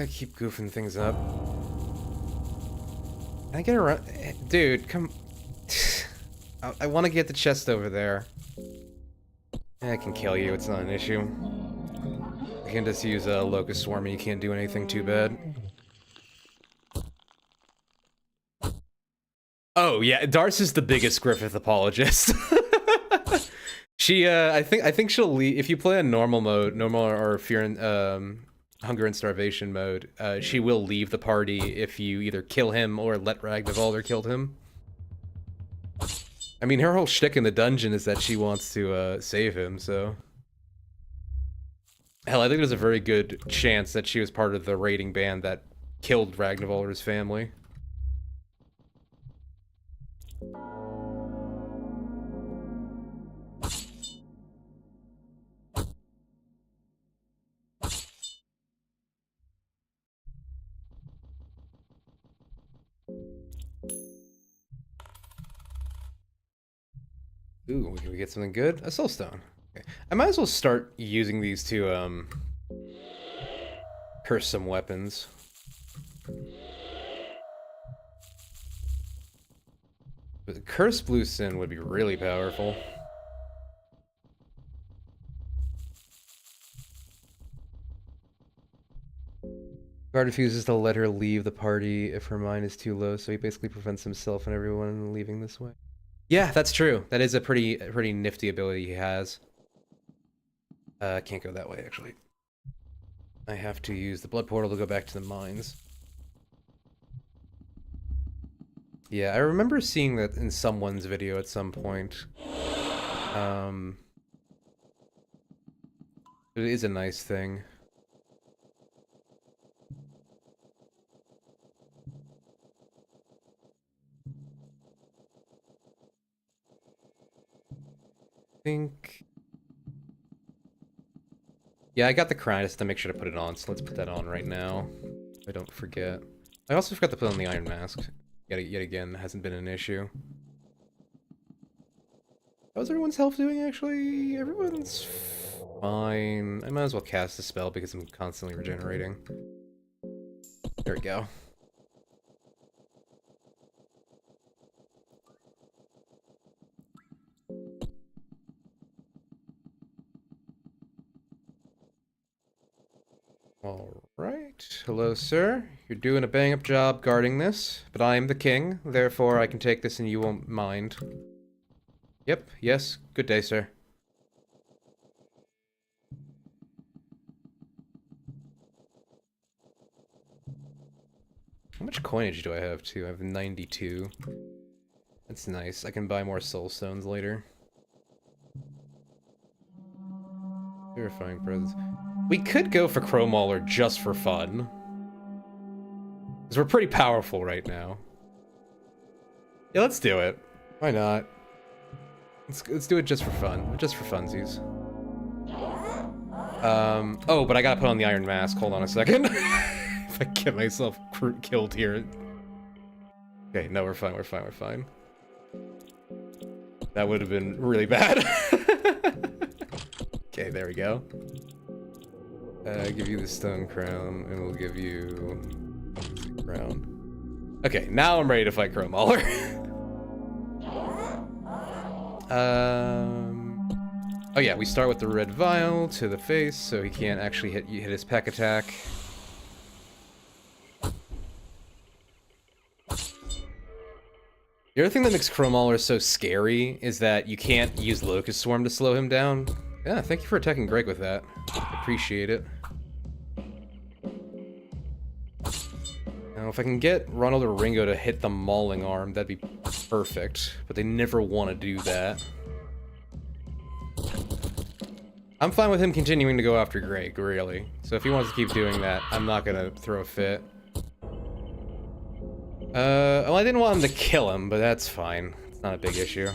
Keep goofing things up. Can I get around? Dude, come... I want to get the chest over there. I can kill you, it's not an issue. I can just use a Locust Swarm and you can't do anything too bad. Oh yeah, Darce is the biggest Griffith apologist. I think she'll leave if you play on normal mode, or fear and hunger and starvation mode. She will leave the party if you either kill him or let Ragnvaldr kill him. I mean, her whole shtick in the dungeon is that she wants to save him. So, hell, I think there's a very good chance that she was part of the raiding band that killed Ragnvaldr's family. Ooh, can we get something good? A soulstone. Okay. I might as well start using these to curse some weapons. But curse blue sin would be really powerful. Guard refuses to let her leave the party if her mind is too low, so he basically prevents himself and everyone from leaving this way. Yeah, that's true. That is a pretty nifty ability he has. Can't go that way, actually. I have to use the blood portal to go back to the mines. Yeah, I remember seeing that in someone's video at some point. It is a nice thing. Yeah, I got the crown just to make sure to put it on, so let's put that on right now. I don't forget. I also forgot to put on the iron mask. Yet again, hasn't been an issue. How's everyone's health doing, actually? Everyone's fine. I might as well cast the spell because I'm constantly regenerating. There we go. Alright. Hello, sir. You're doing a bang-up job guarding this, but I am the king, therefore I can take this and you won't mind. Yep, yes. Good day, sir. How much coinage do I have, too? I have 92. That's nice. I can buy more soul stones later. Purifying presence. We could go for Crow Mauler just for fun. Because we're pretty powerful right now. Yeah, let's do it. Why not? Let's do it just for fun. Just for funsies. Oh, but I gotta put on the Iron Mask. Hold on a second. If I get myself killed here. Okay, no, we're fine, we're fine, we're fine. That would have been really bad. Okay, there we go. Give you the stone crown, and we'll give you the crown. Okay, now I'm ready to fight Crow Mauler. Oh yeah, we start with the red vial to the face, so he can't actually hit his peck attack. The other thing that makes Crow Mauler so scary is that you can't use Locust Swarm to slow him down. Yeah, thank you for attacking Greg with that. Appreciate it. Now, if I can get Ronald or Ringo to hit the Mauling Arm, that'd be perfect. But they never want to do that. I'm fine with him continuing to go after Greg, really. So if he wants to keep doing that, I'm not gonna throw a fit. Well, I didn't want him to kill him, but that's fine. It's not a big issue.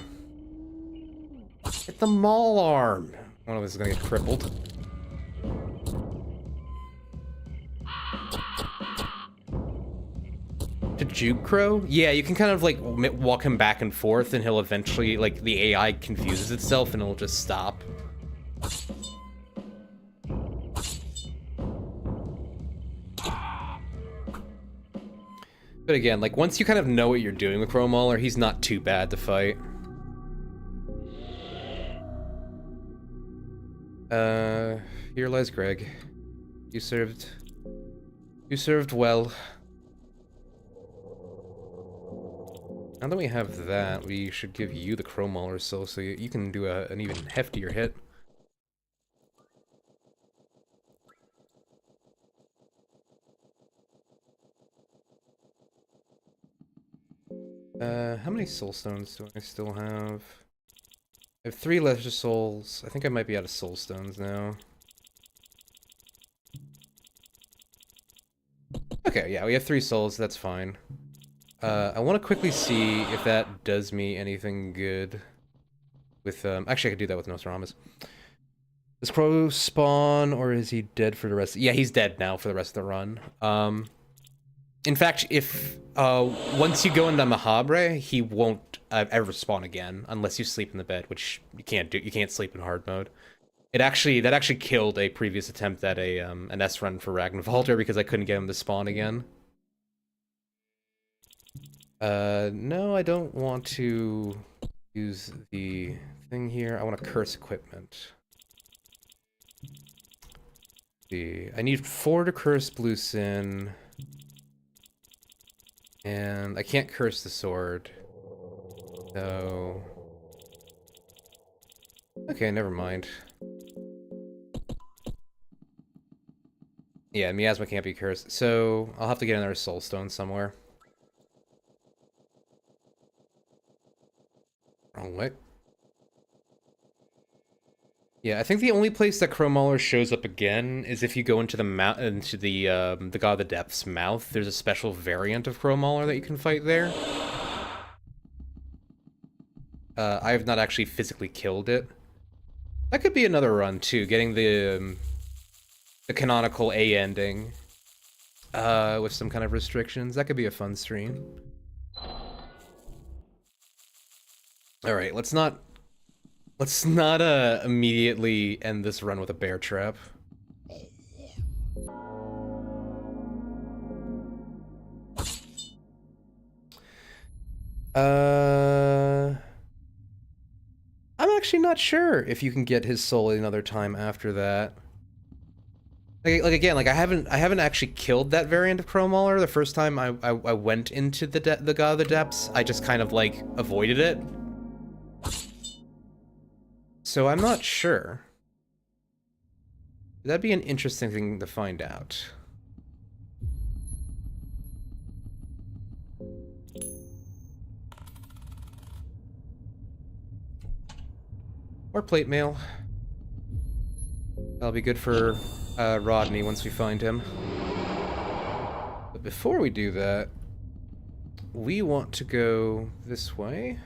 Hit the Maul Arm! One of us is gonna get crippled. To Juke Crow? Yeah, you can kind of, like, walk him back and forth, and he'll eventually, like, the AI confuses itself, and it'll just stop. But again, like, once you kind of know what you're doing with Crow Mauler, he's not too bad to fight. Here lies Greg. You served well. Now that we have that, we should give you the Crow Mauler soul so you can do an even heftier hit. How many soul stones do I still have? I have 3 lesser souls. I think I might be out of soul stones now. Okay, yeah, we have 3 souls, that's fine. I want to quickly see if that does me anything good with, actually I could do that with Nosaramas. Does Crow spawn, or is he dead for the rest? Yeah, he's dead now for the rest of the run. In fact, if, once you go into Mahabre, he won't ever spawn again, unless you sleep in the bed, which you can't do. You can't sleep in hard mode. That actually killed a previous attempt at an S run for Ragnvalder because I couldn't get him to spawn again. No, I don't want to use the thing here. I want to curse equipment. I need 4 to curse Blue Sin. And I can't curse the sword. So... okay, never mind. Yeah, Miasma can't be cursed. So, I'll have to get another soul stone somewhere. Wrong way. Yeah, I think the only place that Crow Mauler shows up again is if you go into the God of the Depths mouth. There's a special variant of Crow Mauler that you can fight there. I have not actually physically killed it. That could be another run too, getting the canonical A ending with some kind of restrictions. That could be a fun stream. All right, let's not immediately end this run with a bear trap. I'm actually not sure if you can get his soul another time after that. Like again, like I haven't actually killed that variant of Crow Mauler. The first time I went into the God of the Depths, I just kind of like avoided it. So I'm not sure. That'd be an interesting thing to find out. Or plate mail. That'll be good for Rodney once we find him. But before we do that, we want to go this way.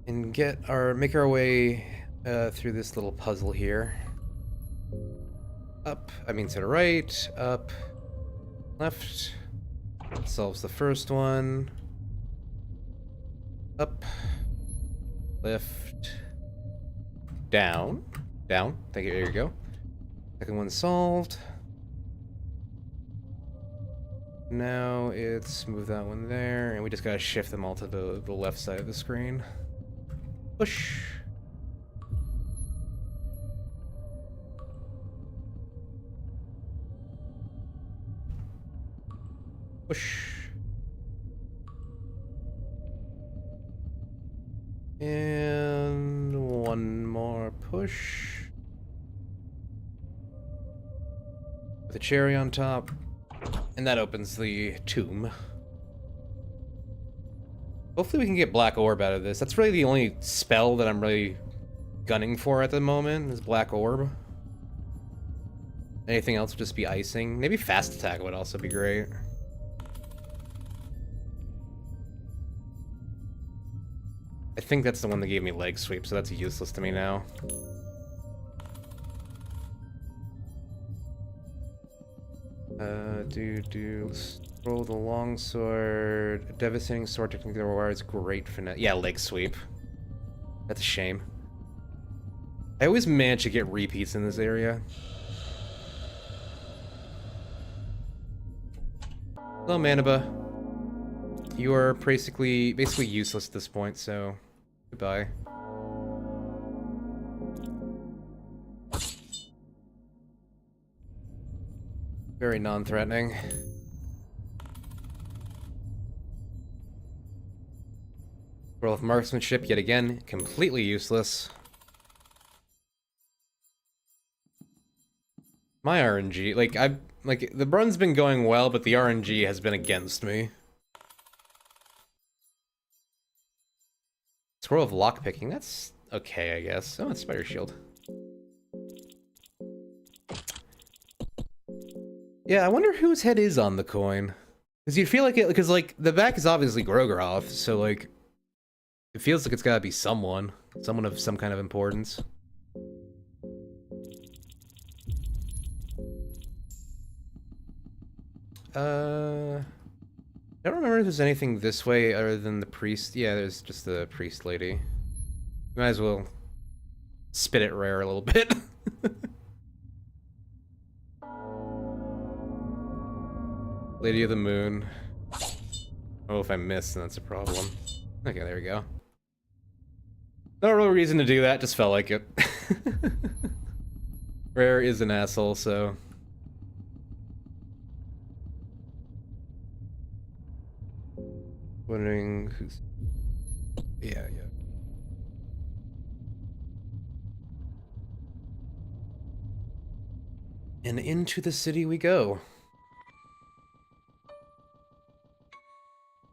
And make our way through this little puzzle here. Up, I mean to the right, up, left. Solves the first one. Up, left, down, down. Thank you, there you go. Second one solved. Now it's move that one there, and we just gotta shift them all to the left side of the screen. Push. Push. And one more push. With a cherry on top. And that opens the tomb. Hopefully we can get black orb out of this. That's really the only spell that I'm really gunning for at the moment, is black orb. Anything else would just be icing. Maybe fast attack would also be great. I think that's the one that gave me leg sweep, so that's useless to me now. Roll the longsword. A devastating sword technique that requires great finesse. Yeah, leg sweep. That's a shame. I always manage to get repeats in this area. Hello, Manaba. You are basically useless at this point, so goodbye. Very non-threatening. Roll of marksmanship yet again, completely useless. My RNG, like the run's been going well, but the RNG has been against me. Swirl of lockpicking, that's okay, I guess. Oh, it's spider shield. Yeah, I wonder whose head is on the coin. Because you feel like it, because like the back is obviously Grogroth, so like it feels like it's gotta be someone of some kind of importance. I don't remember if there's anything this way other than the priest. Yeah, there's just the priest lady. Might as well spit it rare a little bit. Lady of the Moon. Oh, if I miss, then that's a problem. Okay, there we go. No real reason to do that, just felt like it. Rare is an asshole, so... Wondering who's... Yeah. And into the city we go.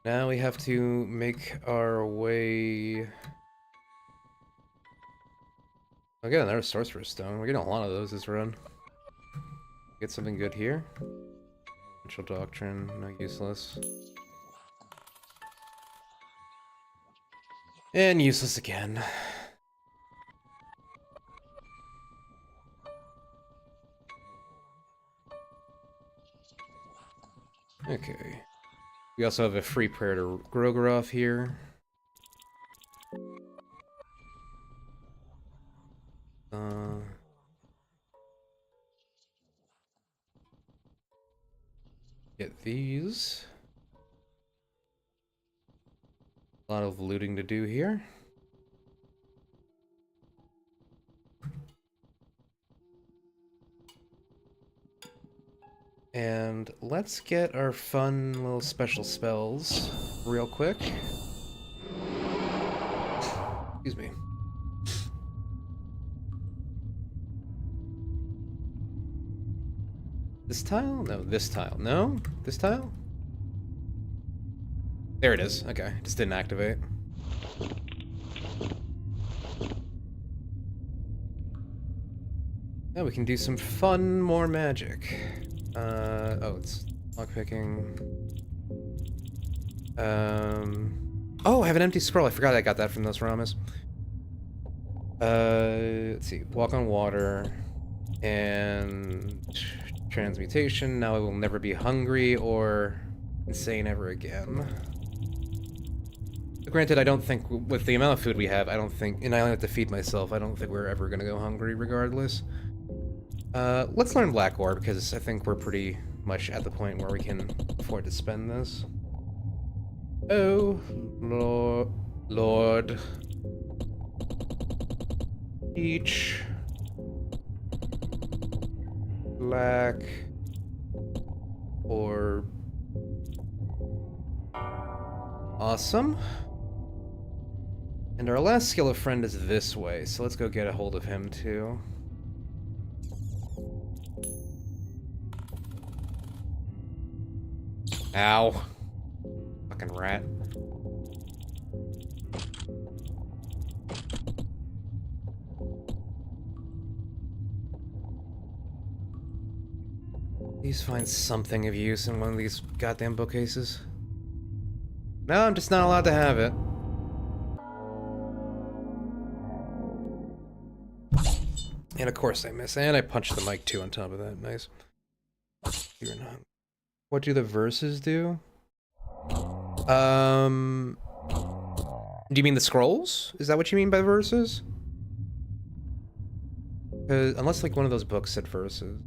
Now we have to make our way... Again, another Sorcerer's Stone. We're getting a lot of those this run. Get something good here. Potential Doctrine, not useless. And useless again. Okay. We also have a free prayer to Grogroth here. Get these. A lot of looting to do here. And let's get our fun little special spells real quick. Excuse me. This tile? No, this tile. No? This tile? There it is. Okay, just didn't activate. Yeah, we can do some fun, more magic. Oh, it's lockpicking. Oh, I have an empty scroll. I forgot I got that from those Ramas. Let's see. Walk on water. And transmutation. Now I will never be hungry or insane ever again. Granted, I don't think with the amount of food we have, I don't think, and I only have to feed myself, I don't think we're ever gonna go hungry regardless. Let's learn Black Ore because I think we're pretty much at the point where we can afford to spend this. Oh, Lord. Each. Black. Ore. Awesome. And our last skill of friend is this way, so let's go get a hold of him too. Ow. Fucking rat. Please find something of use in one of these goddamn bookcases. No, I'm just not allowed to have it. And of course I miss. And I punched the mic too on top of that. Nice. You're not. What do the verses do? Do you mean the scrolls? Is that what you mean by verses? Unless like one of those books said verses.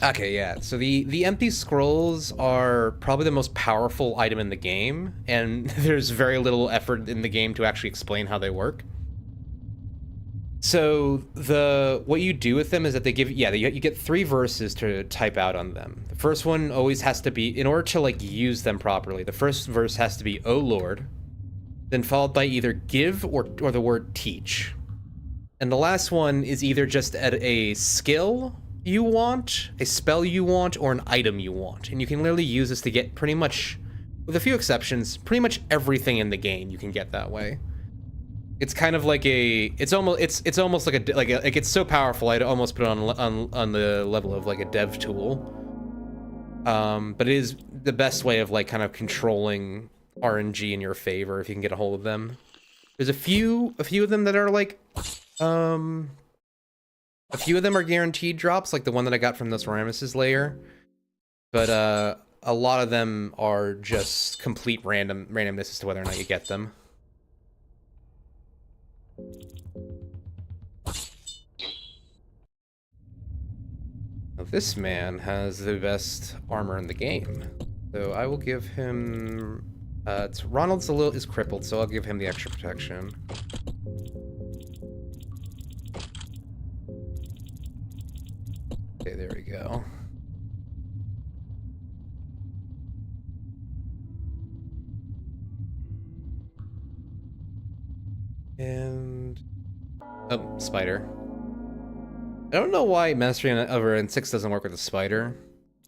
Okay, yeah. So the empty scrolls are probably the most powerful item in the game, and there's very little effort in the game to actually explain how they work. So what you do with them is that they give you get 3 verses to type out on them. The first one always has to be, in order to like use them properly, the first verse has to be "O Lord," then followed by either "give" or the word "teach." And the last one is either just a skill you want, a spell you want, or an item you want. And you can literally use this to get pretty much, with a few exceptions, pretty much everything in the game you can get that way. It's kind of like it's almost like it's so powerful I'd almost put it on the level of like a dev tool. But it is the best way of like kind of controlling RNG in your favor if you can get a hold of them. There's a few of them that are like a few of them are guaranteed drops, like the one that I got from this Rames's lair. But a lot of them are just complete randomness as to whether or not you get them. Now, this man has the best armor in the game, so I will give him. Ronald's is crippled, so I'll give him the extra protection. Okay, there we go. And oh, spider. I don't know why Mastery over N6 doesn't work with the spider.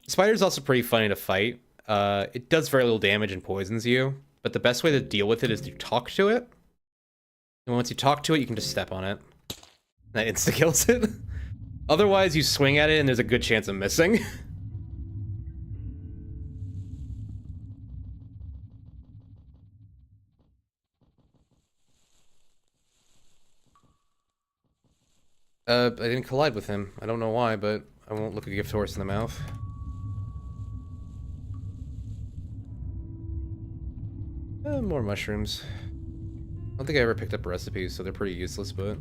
The spider's also pretty funny to fight. It does very little damage and poisons you, but the best way to deal with it is to talk to it. And once you talk to it, you can just step on it. That insta-kills it. Otherwise, you swing at it and there's a good chance of missing. I didn't collide with him. I don't know why, but I won't look a gift horse in the mouth. More mushrooms. I don't think I ever picked up recipes, so they're pretty useless, but...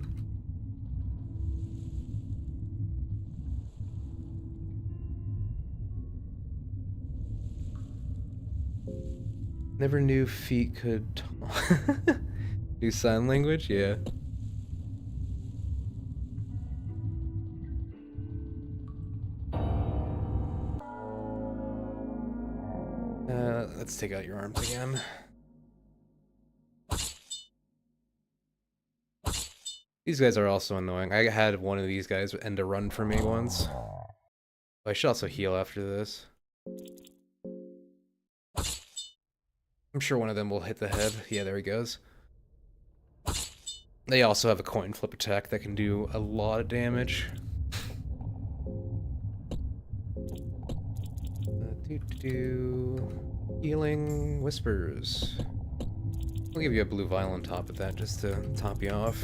Never knew feet could do sign language? Yeah. Let's take out your arms again. These guys are also annoying. I had one of these guys end a run for me once. I should also heal after this. I'm sure one of them will hit the head. Yeah, there he goes. They also have a coin flip attack that can do a lot of damage. Healing Whispers. I'll give you a blue vial on top of that just to top you off.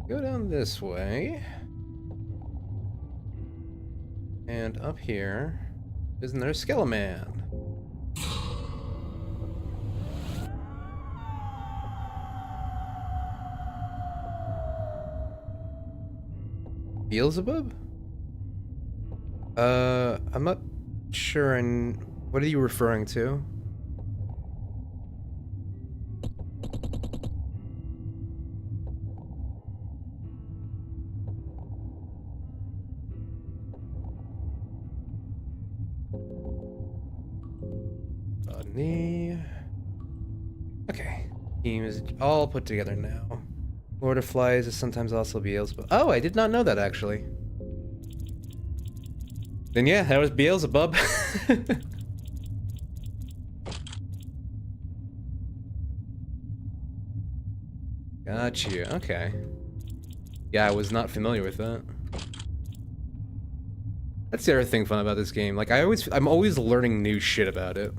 Go down this way. And up here, isn't there a Skeleman? Beelzebub? I'm not sure. And what are you referring to? Okay, team is all put together now. Lord of Flies is sometimes also Beelzebub. Oh, I did not know that actually. Then yeah, that was Beelzebub. Got you. Okay. Yeah, I was not familiar with that. That's the other thing fun about this game. Like I'm always learning new shit about it.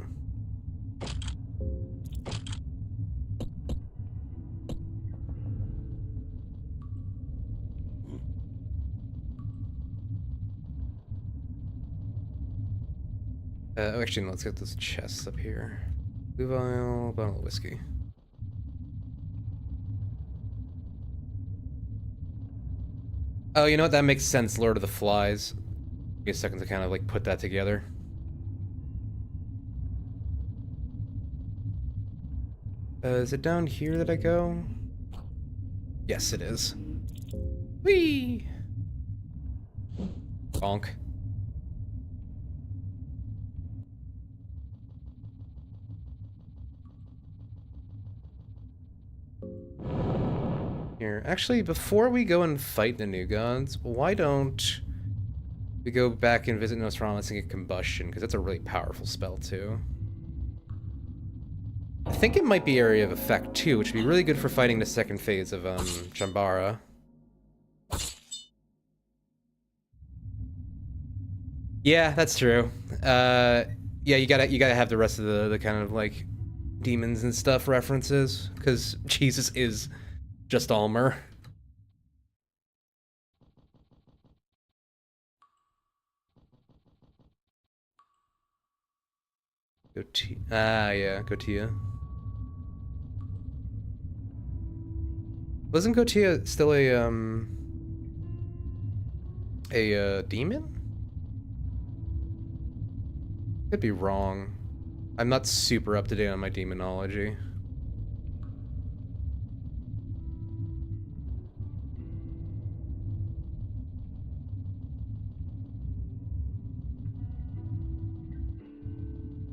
Actually, no, let's get those chests up here. Blue vial, bottle of whiskey. Oh, you know what? That makes sense. Lord of the Flies. Give me a second to kind of like put that together. Is it down here that I go? Yes, it is. Whee! Bonk. Here, actually, before we go and fight the new gods, why don't we go back and visit Nostradamus and get Combustion, because that's a really powerful spell, too. I think it might be Area of Effect, too, which would be really good for fighting the second phase of, Chambara. Yeah, that's true. Yeah, you gotta have the rest of the kind of, like, demons and stuff references, because Jesus is just Almer. Gotia. Wasn't Gotia still a demon? Could be wrong. I'm not super up to date on my demonology.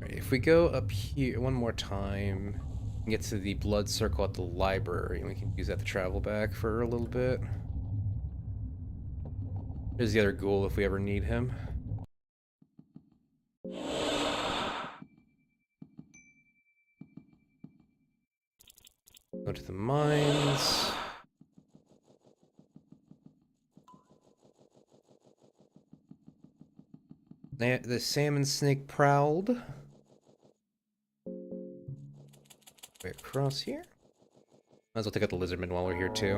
If we go up here one more time and get to the blood circle at the library, and we can use that to travel back for a little bit. There's the other ghoul if we ever need him. Go to the mines. The salmon snake prowled. Way across here. Might as well take out the lizardman while we're here too.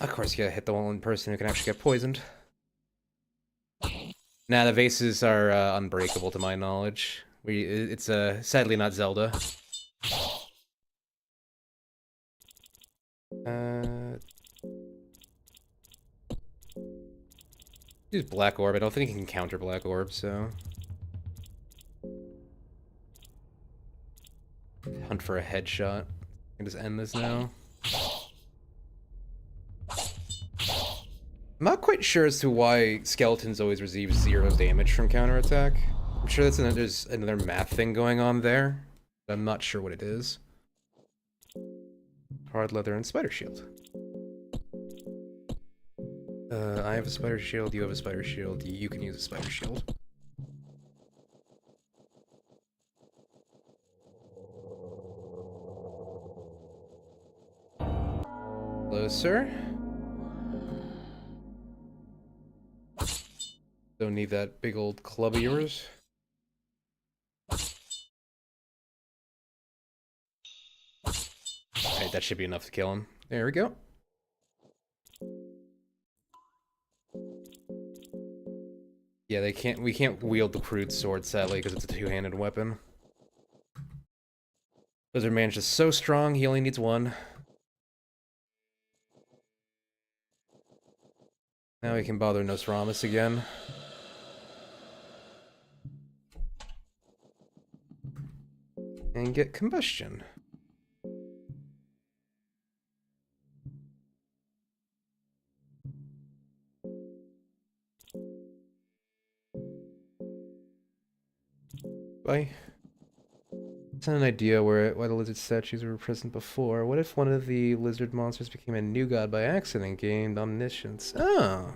Of course, you gotta hit the one person who can actually get poisoned. Nah, the vases are unbreakable to my knowledge. It's sadly not Zelda. Use Black Orb. I don't think he can counter Black Orb, so. Hunt for a headshot. I can just end this now. I'm not quite sure as to why skeletons always receive 0 damage from counterattack. I'm sure there's another math thing going on there, but I'm not sure what it is. Hard leather and spider shield. I have a spider shield, you have a spider shield, you can use a spider shield. Hello, sir. Don't need that big old club of yours. Alright, that should be enough to kill him. There we go. Yeah, we can't wield the crude sword, sadly, because it's a two-handed weapon. Lizard Man's just so strong, he only needs one. Now we can bother Nostramus again. And get combustion. Bye. It's not an idea why the lizard statues were present before. What if one of the lizard monsters became a new god by accident, gained omniscience? Oh.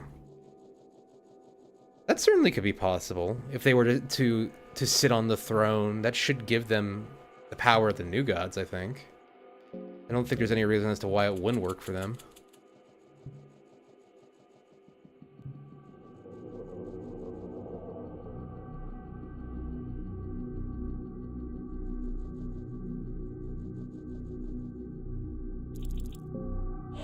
That certainly could be possible. If they were to sit on the throne, that should give them the power of the new gods, I think. I don't think there's any reason as to why it wouldn't work for them.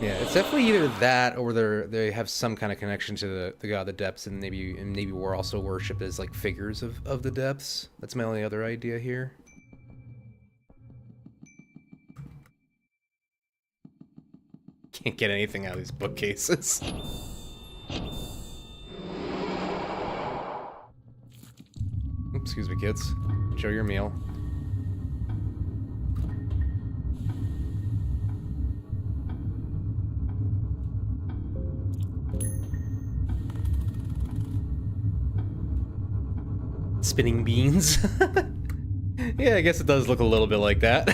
Yeah, it's definitely either that or they have some kind of connection to the god of the depths, and maybe we're also worshipped as like figures of the depths. That's my only other idea here. Can't get anything out of these bookcases. Excuse me, kids. Show your meal. Spinning beans. Yeah, I guess it does look a little bit like that.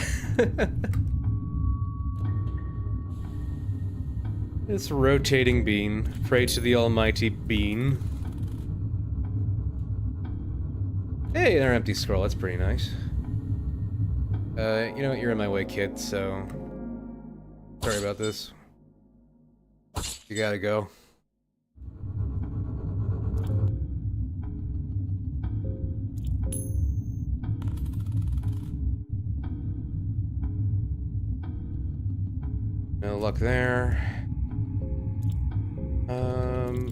This rotating bean. Pray to the almighty bean. Hey, another empty scroll. That's pretty nice. You know what? You're in my way, kid, so... Sorry about this. You gotta go. No luck there.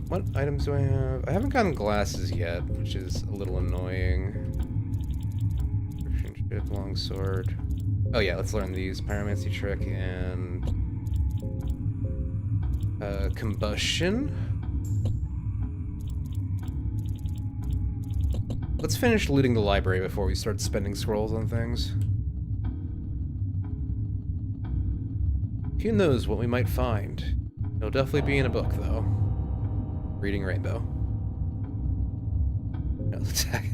What items do I have? I haven't gotten glasses yet, which is a little annoying. Ship, longsword. Oh yeah, let's learn these. Pyromancy trick and... combustion. Let's finish looting the library before we start spending scrolls on things. Who knows what we might find? It'll definitely be in a book, though. Reading Rainbow. Attack.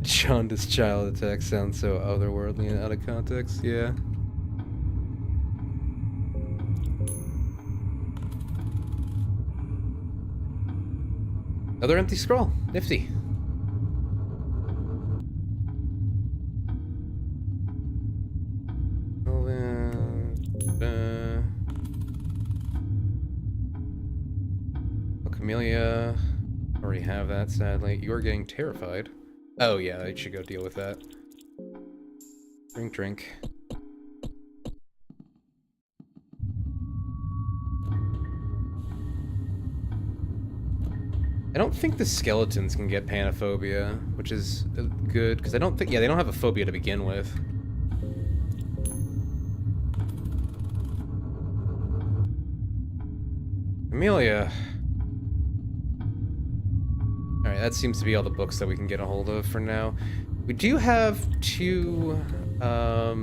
Jaundiced child attack sounds so otherworldly and out of context, yeah. Another empty scroll. Nifty. Camellia. Already have that, sadly. You're getting terrified. Oh yeah, I should go deal with that. Drink, drink. I don't think the skeletons can get panophobia, which is good, because I don't think, yeah, they don't have a phobia to begin with. Amelia. Alright, that seems to be all the books that we can get a hold of for now. We do have two, oh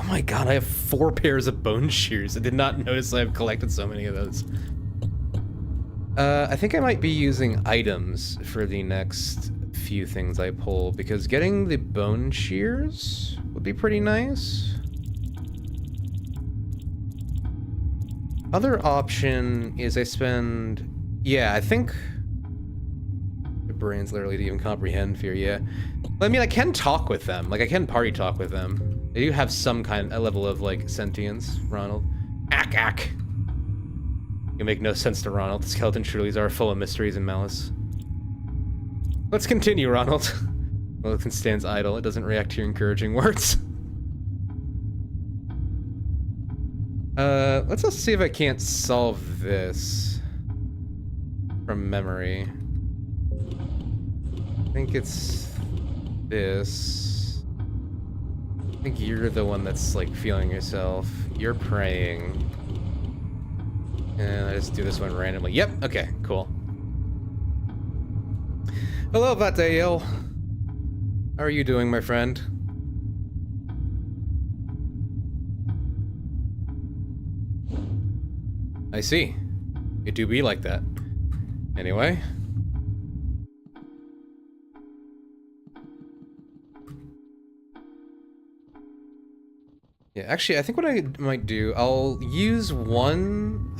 my god, I have 4 pairs of bone shears. I did not notice I have collected so many of those. I think I might be using items for the next few things I pull, because getting the bone shears would be pretty nice. other option is I spend... Yeah, I think... My brain's literally didn't even comprehend fear, yeah. But I mean, I can talk with them. Like, I can party talk with them. They do have some kind of level of, like, sentience, Ronald. Ack. You make no sense to Ronald. The skeleton trulies are full of mysteries and malice. Let's continue, Ronald. Lilith stands idle. It doesn't react to your encouraging words. Let's also see if I can't solve this from memory. I think it's this. I think you're the one that's like feeling yourself. You're praying. And I just do this one randomly. Yep, okay, cool. Hello, Vatael. How are you doing, my friend? I see. It do be like that. Anyway. Yeah, actually, I think what I might do, I'll use one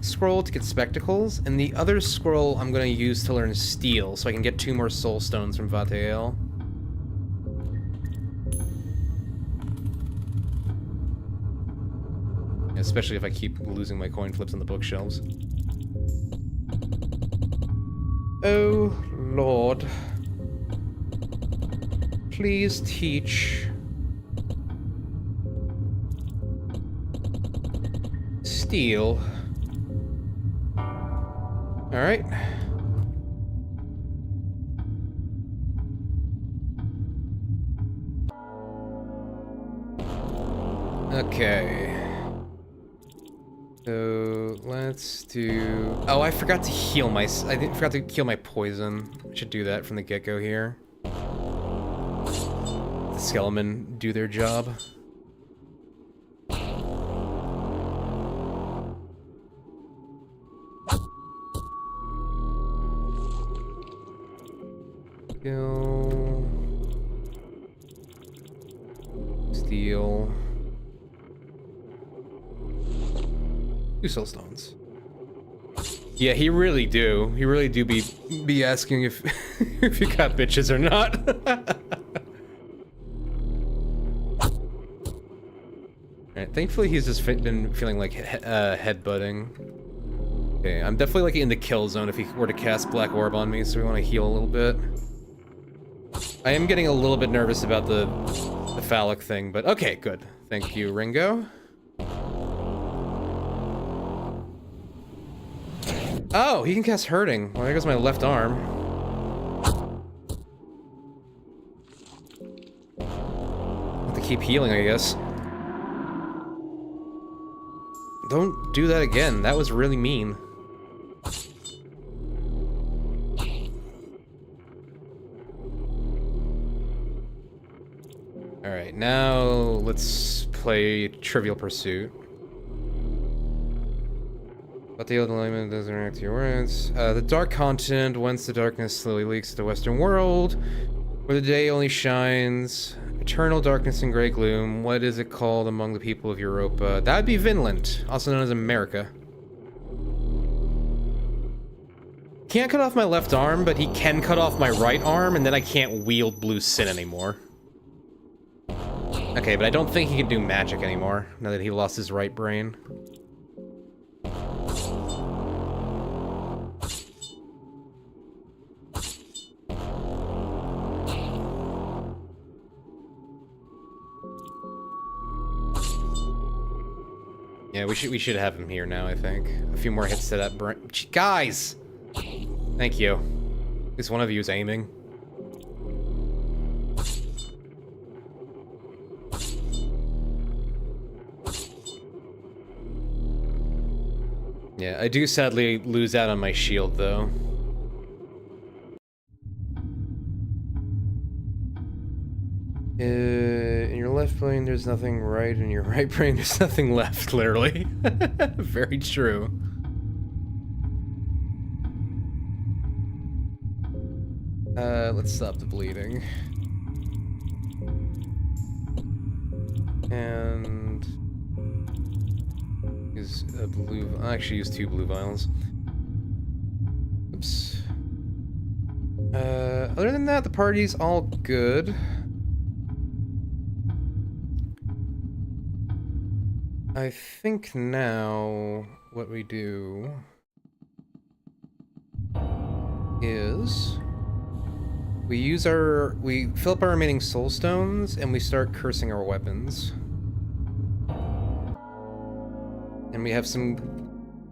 scroll to get spectacles, and the other scroll I'm gonna use to learn steel, so I can get 2 more soul stones from Vatael. Especially if I keep losing my coin flips on the bookshelves. Oh, Lord. Please teach. Steel. Alright. Okay. So let's do. Oh, I forgot to heal my. I forgot to heal my poison. I should do that from the get-go here. The skeleton do their job. Go. Steel. 2 soul stones. Yeah, he really do. He really do be asking if if you got bitches or not. Alright, thankfully he's just been feeling like headbutting. Okay, I'm definitely like in the kill zone if he were to cast Black Orb on me, so we want to heal a little bit. I am getting a little bit nervous about the phallic thing, but okay, good. Thank you, Ringo. Oh, he can cast hurting. Well, there goes my left arm. Have to keep healing, I guess. Don't do that again. That was really mean. Alright, now let's play Trivial Pursuit. But the enlightenment doesn't react to your words. The dark continent, whence the darkness slowly leaks to the western world, where the day only shines. Eternal darkness and gray gloom. What is it called among the people of Europa? That would be Vinland, also known as America. Can't cut off my left arm, but he can cut off my right arm, and then I can't wield Blue Sin anymore. Okay, but I don't think he can do magic anymore, now that he lost his right brain. Yeah, we should have him here now, I think. A few more hits to that brain. Guys! Thank you. At least one of you is aiming. Yeah, I do sadly lose out on my shield, though. In your left brain, there's nothing right. In your right brain, there's nothing left, literally. Very true. Let's stop the bleeding. And... use a blue... I'll actually use 2 blue vials. Oops. Other than that, the party's all good. I think now what we do is we fill up our remaining soul stones and we start cursing our weapons. And we have some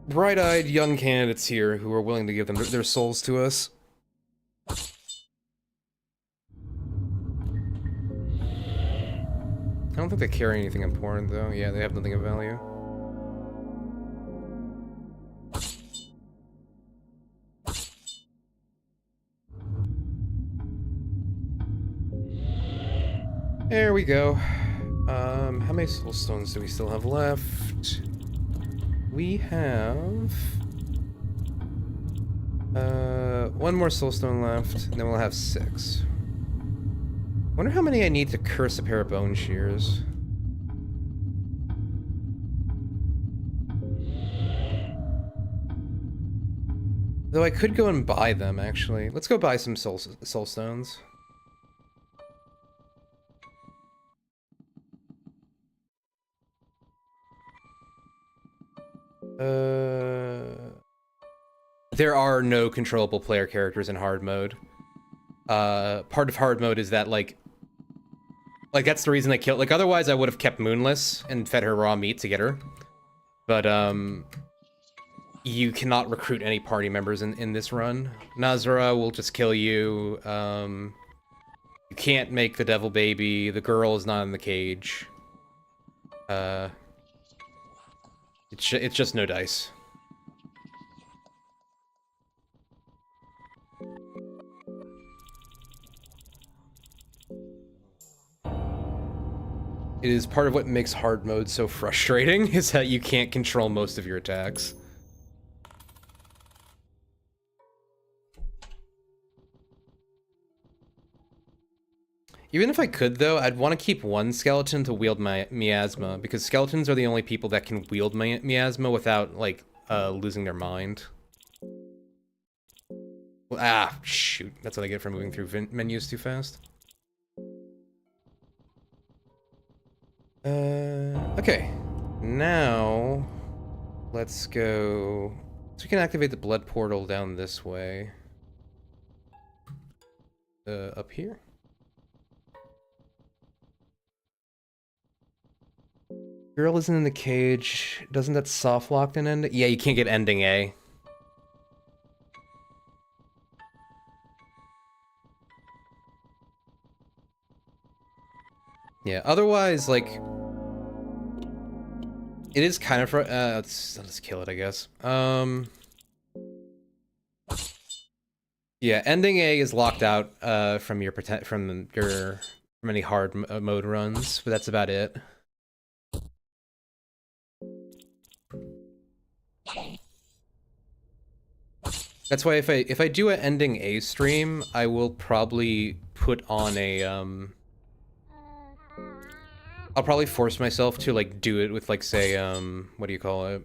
bright-eyed young candidates here who are willing to give them their souls to us. I don't think they carry anything important, though. Yeah, they have nothing of value. There we go. How many soul stones do we still have left? We have... 1 more soul stone left, and then we'll have 6. Wonder how many I need to curse a pair of bone shears. Though I could go and buy them, actually. Let's go buy some soul stones. There are no controllable player characters in hard mode. Part of hard mode is that, like that's the reason I killed... Like, otherwise I would have kept Moonless and fed her raw meat to get her. But, you cannot recruit any party members in this run. Nazara will just kill you. You can't make the devil baby. The girl is not in the cage. It's just no dice. It is part of what makes hard mode so frustrating, is that you can't control most of your attacks. Even if I could, though, I'd want to keep 1 skeleton to wield my miasma, because skeletons are the only people that can wield miasma without, like, losing their mind. Ah, shoot. That's what I get for moving through menus too fast. Okay. Now, let's go... So we can activate the blood portal down this way. Up here? Girl isn't in the cage. Doesn't that soft lock an end? Yeah, you can't get ending A. Yeah, otherwise, like... It is kind of... let's kill it, I guess. Yeah, ending A is locked out from any hard mode runs, but that's about it. That's why if I do an ending A stream, I will probably put on a I'll probably force myself to like do it with like say what do you call it?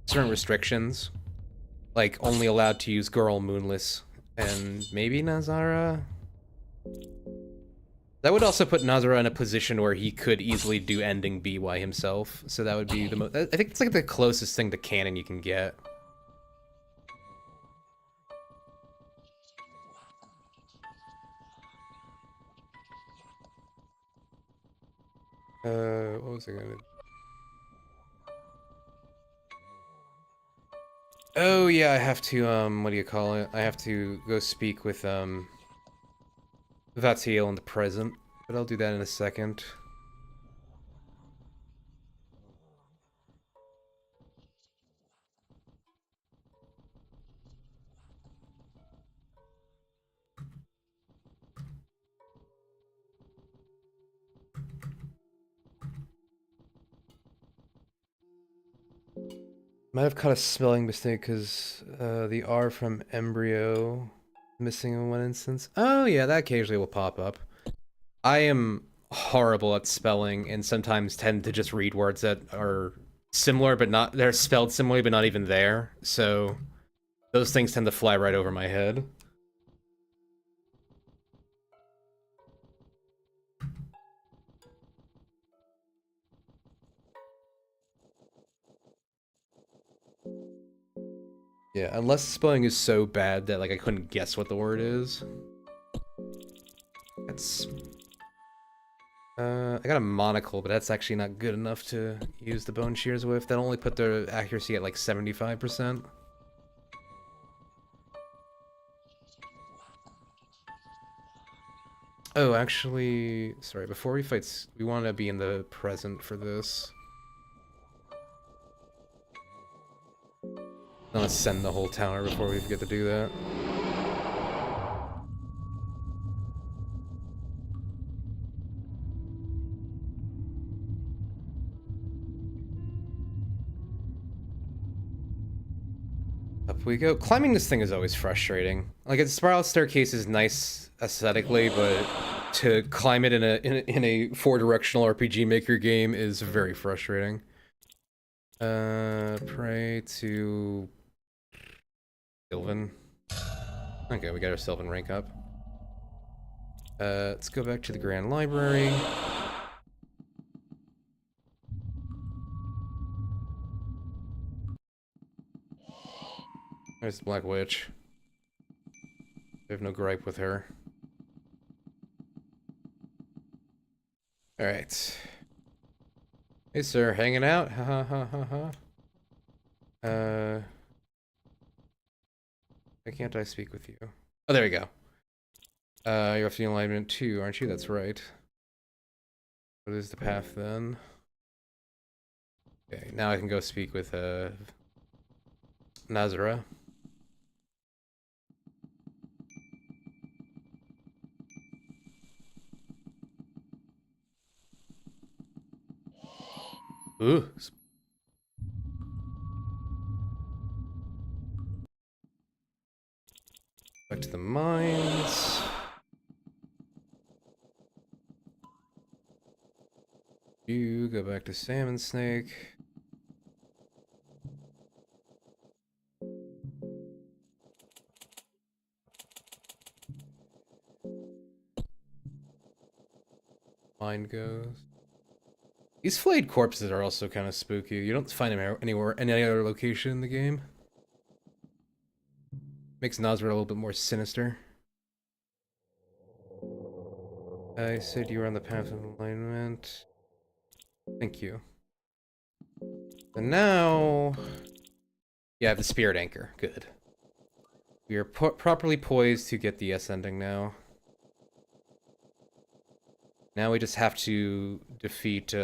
Certain restrictions. Like only allowed to use Girl, Moonless, and maybe Nazara? That would also put Nazara in a position where he could easily do ending BY himself, so that would be the most... I think it's like the closest thing to canon you can get. What was I gonna... Oh yeah, I have to, what do you call it? I have to go speak with, Vatiel in the present, but I'll do that in a second. Might have caught a spelling mistake because the R from embryo missing in one instance. Oh yeah, that occasionally will pop up. I am horrible at spelling and sometimes tend to just read words that are similar, but not, they're spelled similarly, but not even there. So those things tend to fly right over my head. Yeah, unless spelling is so bad that like I couldn't guess what the word is. That's I got a monocle, but that's actually not good enough to use the bone shears with. That only put the accuracy at like 75%. Oh, actually, sorry, before we fight, we want to be in the present for this. I'm gonna send the whole tower before we get to do that. Up we go. Climbing this thing is always frustrating. Like, a spiral staircase is nice aesthetically, but to climb it in a four-directional RPG Maker game is very frustrating. Pray to Sylvan. Okay, we got our Sylvan rank up. Let's go back to the Grand Library. There's the Black Witch. I have no gripe with her. Alright. Hey, sir, hanging out? Ha ha ha ha ha. Why can't I speak with you? Oh, there we go. You're off the Enlightenment too, aren't you? That's right. What is the path then? Okay, now I can go speak with Nazara. Ooh. Back to the mines. You go back to Salmon Snake. Mine goes. These flayed corpses are also kind of spooky. You don't find them anywhere, any other location in the game. Makes Nazra a little bit more sinister. I said you were on the path of enlightenment. Thank you. And now... Yeah, I have the spirit anchor. Good. We are properly poised to get the S ending now. Now we just have to defeat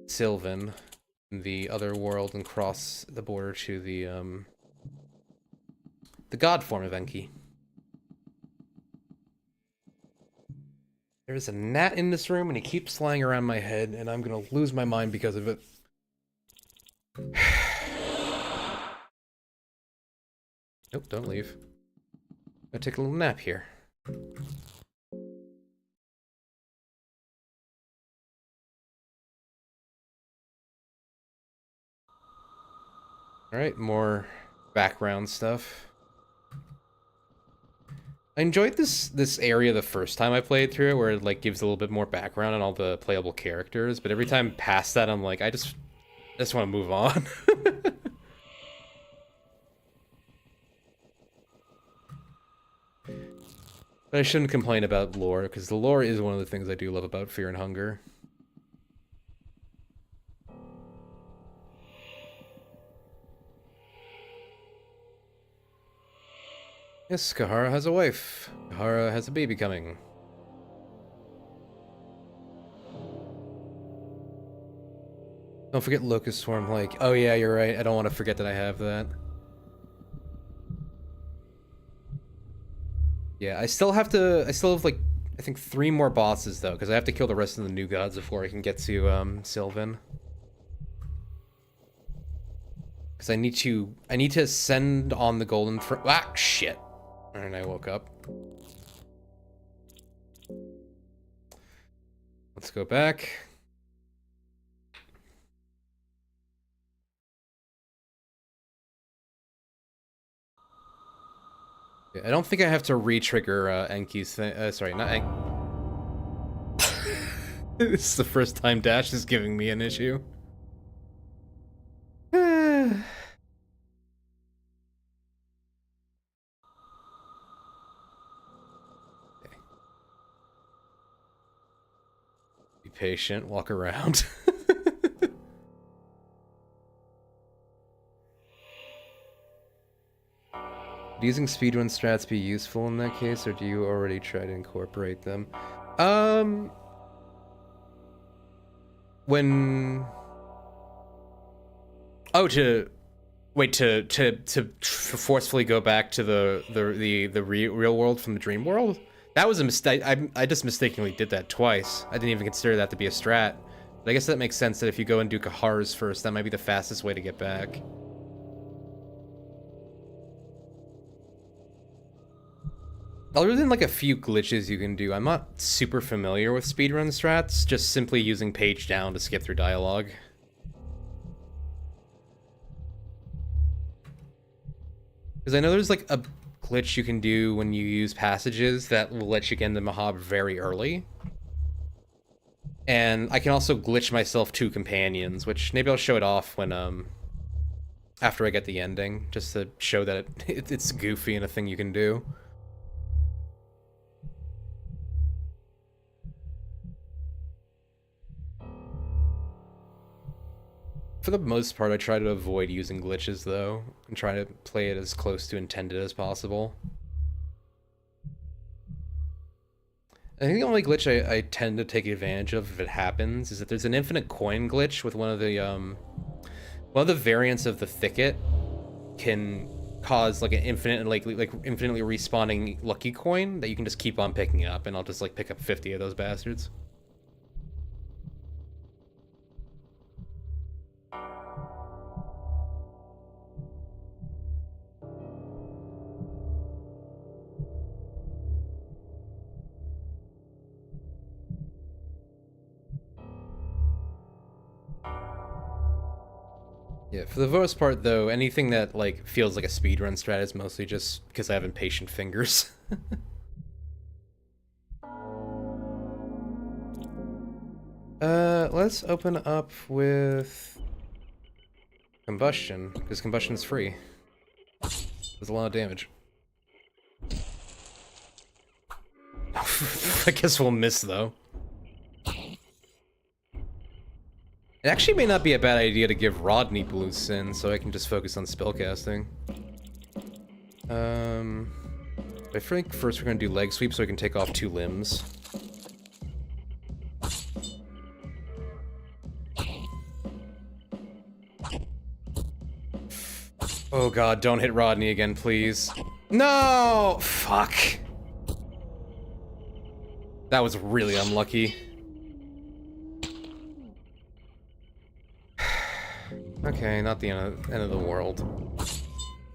Sylvan in the other world and cross the border to the god form of Enki. There's a gnat in this room and he keeps flying around my head and I'm gonna lose my mind because of it. Nope, don't leave. I'm gonna take a little nap here. Alright, more background stuff. I enjoyed this area the first time I played through it, where it like gives a little bit more background on all the playable characters, but every time past that I'm like, I just want to move on. But I shouldn't complain about lore, because the lore is one of the things I do love about Fear and Hunger. Yes, Kahara has a wife. Kahara has a baby coming. Don't forget Locust Swarm, like, oh yeah, you're right, I don't want to forget that I have that. Yeah, I still have like, I think 3 more bosses though, because I have to kill the rest of the new gods before I can get to, Sylvan. Because I need to ascend on the golden ah, shit. And I woke up. Let's go back. I don't think I have to re-trigger Enki's thing. Sorry, not Enki. This is the first time Dash is giving me an issue. Okay. Be patient, walk around. Would using speedrun strats be useful in that case, or do you already try to incorporate them? When... Oh, to forcefully go back to the real world from the dream world? That was a mistake. I just mistakenly did that twice. I didn't even consider that to be a strat. But I guess that makes sense that if you go and do Kahars first, that might be the fastest way to get back. Other than like a few glitches you can do, I'm not super familiar with speedrun strats, just simply using page down to skip through dialogue. Because I know there's like a glitch you can do when you use passages that will let you get into Mahab very early. And I can also glitch myself 2 companions, which maybe I'll show it off when, after I get the ending, just to show that it's goofy and a thing you can do. For the most part, I try to avoid using glitches, though, and try to play it as close to intended as possible. I think the only glitch I tend to take advantage of if it happens is that there's an infinite coin glitch with one of the variants of the thicket can cause like an infinitely respawning lucky coin that you can just keep on picking up, and I'll just like pick up 50 of those bastards. Yeah, for the most part, though, anything that, like, feels like a speedrun strat is mostly just because I have impatient fingers. Let's open up with combustion, because combustion is free. Does a lot of damage. I guess we'll miss, though. It actually may not be a bad idea to give Rodney boosts in, so I can just focus on spellcasting. I think first we're gonna do leg sweep so I can take off 2 limbs. Oh god, don't hit Rodney again, please. No! Fuck! That was really unlucky. Okay, not the end of the world.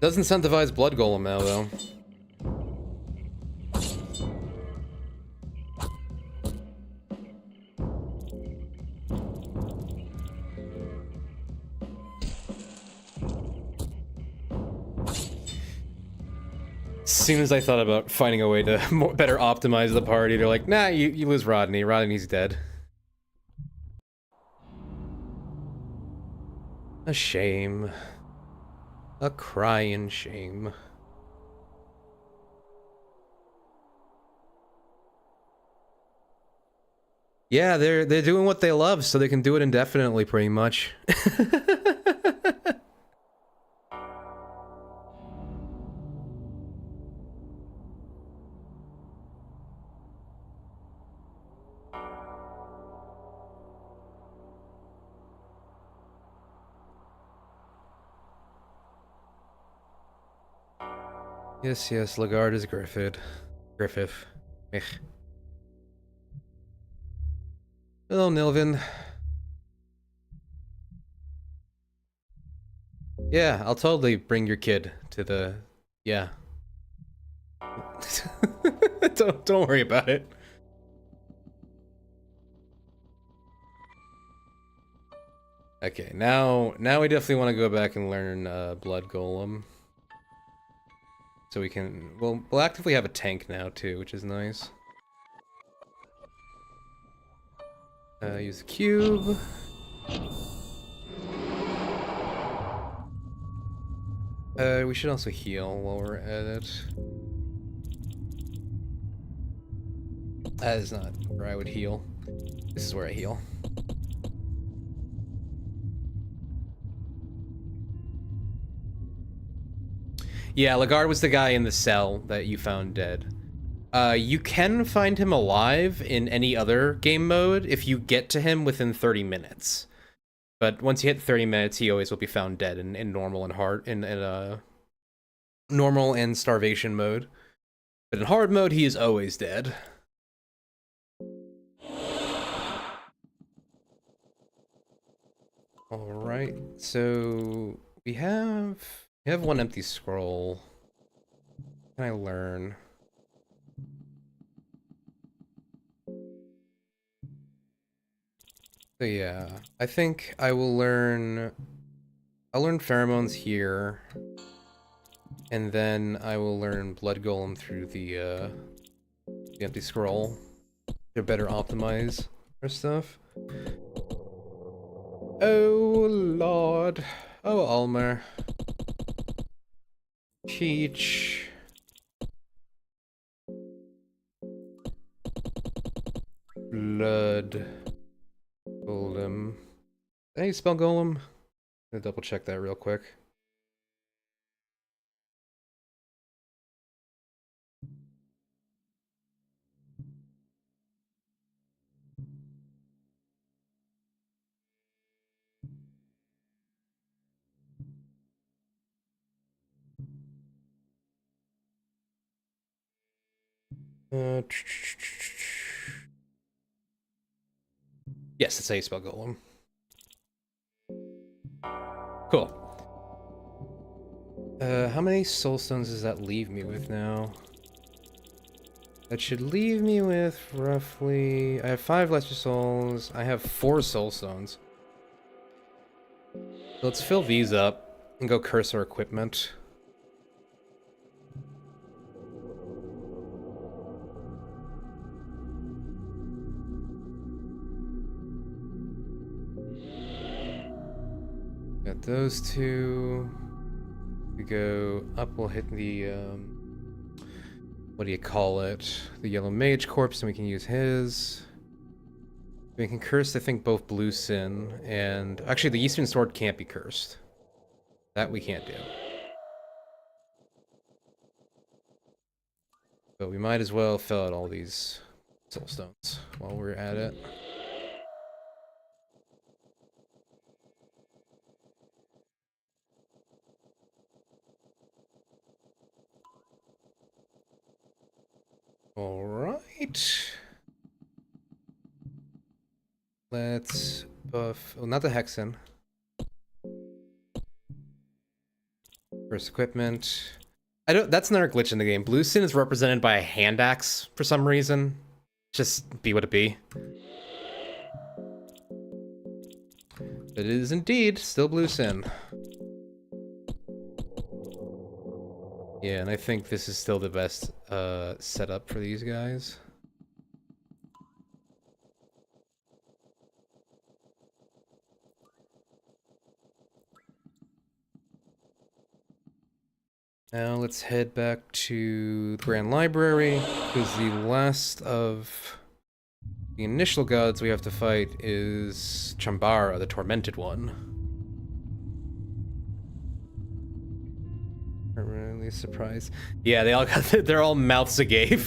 Does incentivize Blood Golem now, though. As soon as I thought about finding a way to better optimize the party, they're like, nah, you lose Rodney. Rodney's dead. A shame. A crying shame. Yeah, they're doing what they love, so they can do it indefinitely, pretty much. Yes, Lagarde is Griffith. Ech. Hello, Nilvin. Yeah, I'll totally bring your kid to the... Yeah. don't worry about it. Okay, now we definitely want to go back and learn Blood Golem. So we can, we'll actively have a tank now too, which is nice. Use the cube. We should also heal while we're at it. That is not where I would heal. This is where I heal. Yeah, Lagarde was the guy in the cell that you found dead. You can find him alive in any other game mode if you get to him within 30 minutes. But once you hit 30 minutes, he always will be found dead in normal and hard in normal and starvation mode. But in hard mode, he is always dead. All right, so we have one empty scroll. What can I learn? So yeah, I think I will learn. I'll learn pheromones here, and then I will learn blood golem through the empty scroll to better optimize our stuff. Oh Lord, oh Ulmer, Peach. Blood golem. Did I spell golem? I'm gonna double check that real quick. Yes, that's how you spell golem. Cool. How many soul stones does that leave me with now? That should leave me with roughly... I have 5 lesser souls. I have 4 soul stones. So let's fill these up and go curse our equipment. Got those 2. We go up, we'll hit the, what do you call it? The yellow mage corpse, and we can use his. We can curse, I think, both blue sin and... Actually, the Eastern Sword can't be cursed. That we can't do. But we might as well fill out all these soul stones while we're at it. Alright. Let's buff... Oh, not the Hexen. First equipment. I don't... That's another glitch in the game. Blue sin is represented by a hand axe for some reason. Just be what it be. It is indeed still blue sin. Yeah, and I think this is still the best setup for these guys. Now let's head back to the Grand Library, because the last of the initial gods we have to fight is Chambara, the Tormented One. I'm really surprised. Yeah, they all got they're all mouths agape.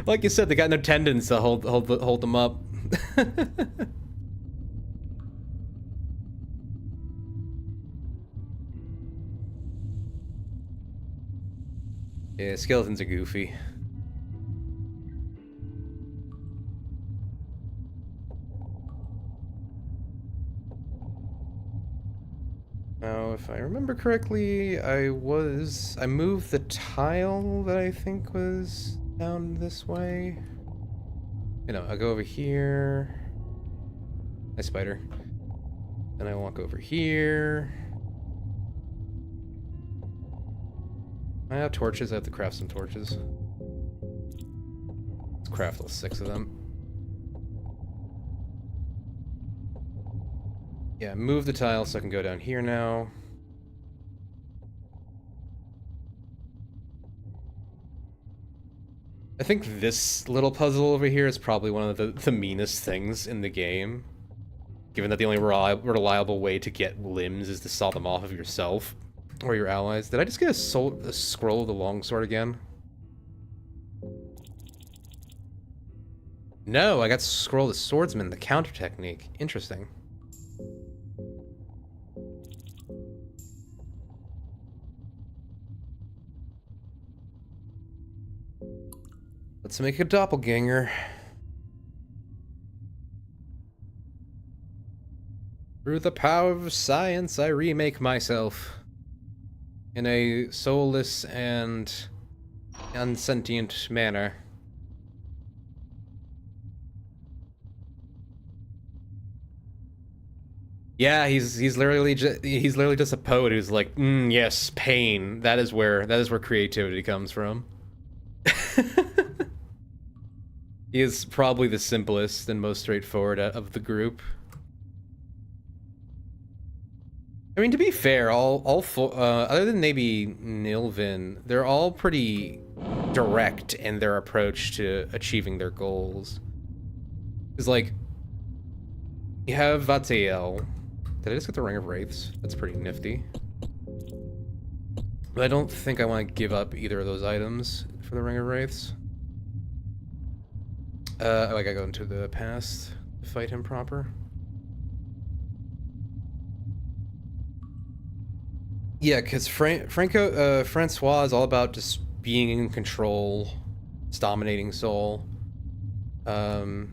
Like you said, they got no tendons to hold them up. Yeah, skeletons are goofy. Now, if I remember correctly, I moved the tile that I think was down this way. You know, I'll go over here. Hi, spider. Then I walk over here. I have torches. I have to craft some torches. Let's craft all 6 of them. Yeah, move the tile so I can go down here now. I think this little puzzle over here is probably one of the meanest things in the game. Given that the only reliable way to get limbs is to saw them off of yourself or your allies. Did I just get a scroll of the longsword again? No, I got scroll of the swordsman, the counter technique. Interesting. Let's make a doppelganger. Through the power of science, I remake myself. In a soulless and unsentient manner. Yeah, he's literally just a poet who's like, yes, pain. That is where creativity comes from. He is probably the simplest and most straightforward of the group. I mean, to be fair, all four, other than maybe Nilvin, they're all pretty direct in their approach to achieving their goals. Because, like, you have Vatiel. Did I just get the Ring of Wraiths? That's pretty nifty. But I don't think I want to give up either of those items for the Ring of Wraiths. Oh, I gotta go into the past to fight him proper. Yeah, because Francois is all about just being in control, it's dominating soul. Nilvin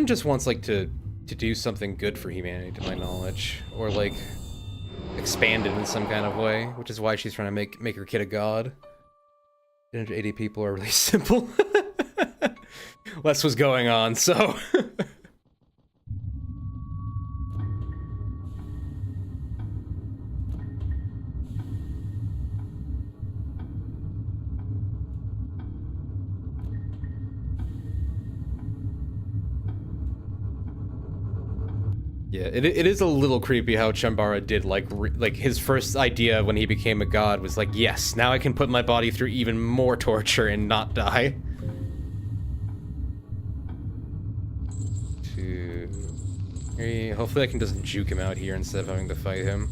just wants, like, to do something good for humanity, to my knowledge, or, like, expand it in some kind of way, which is why she's trying to make her kid a god. 380 people are really simple. Less was going on, so... Yeah, it is a little creepy how Chambara did, like his first idea when he became a god was like, yes, now I can put my body through even more torture and not die. 2, 3, hopefully I can just juke him out here instead of having to fight him.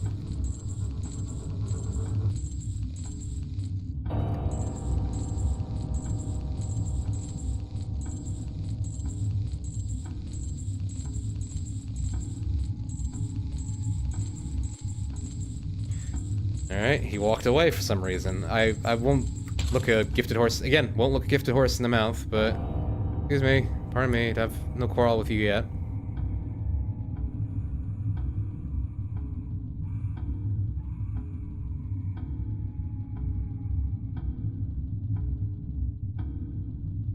Alright, he walked away for some reason. I won't look a gifted horse, again, won't look a gifted horse in the mouth, but... Excuse me, pardon me, I have no quarrel with you yet.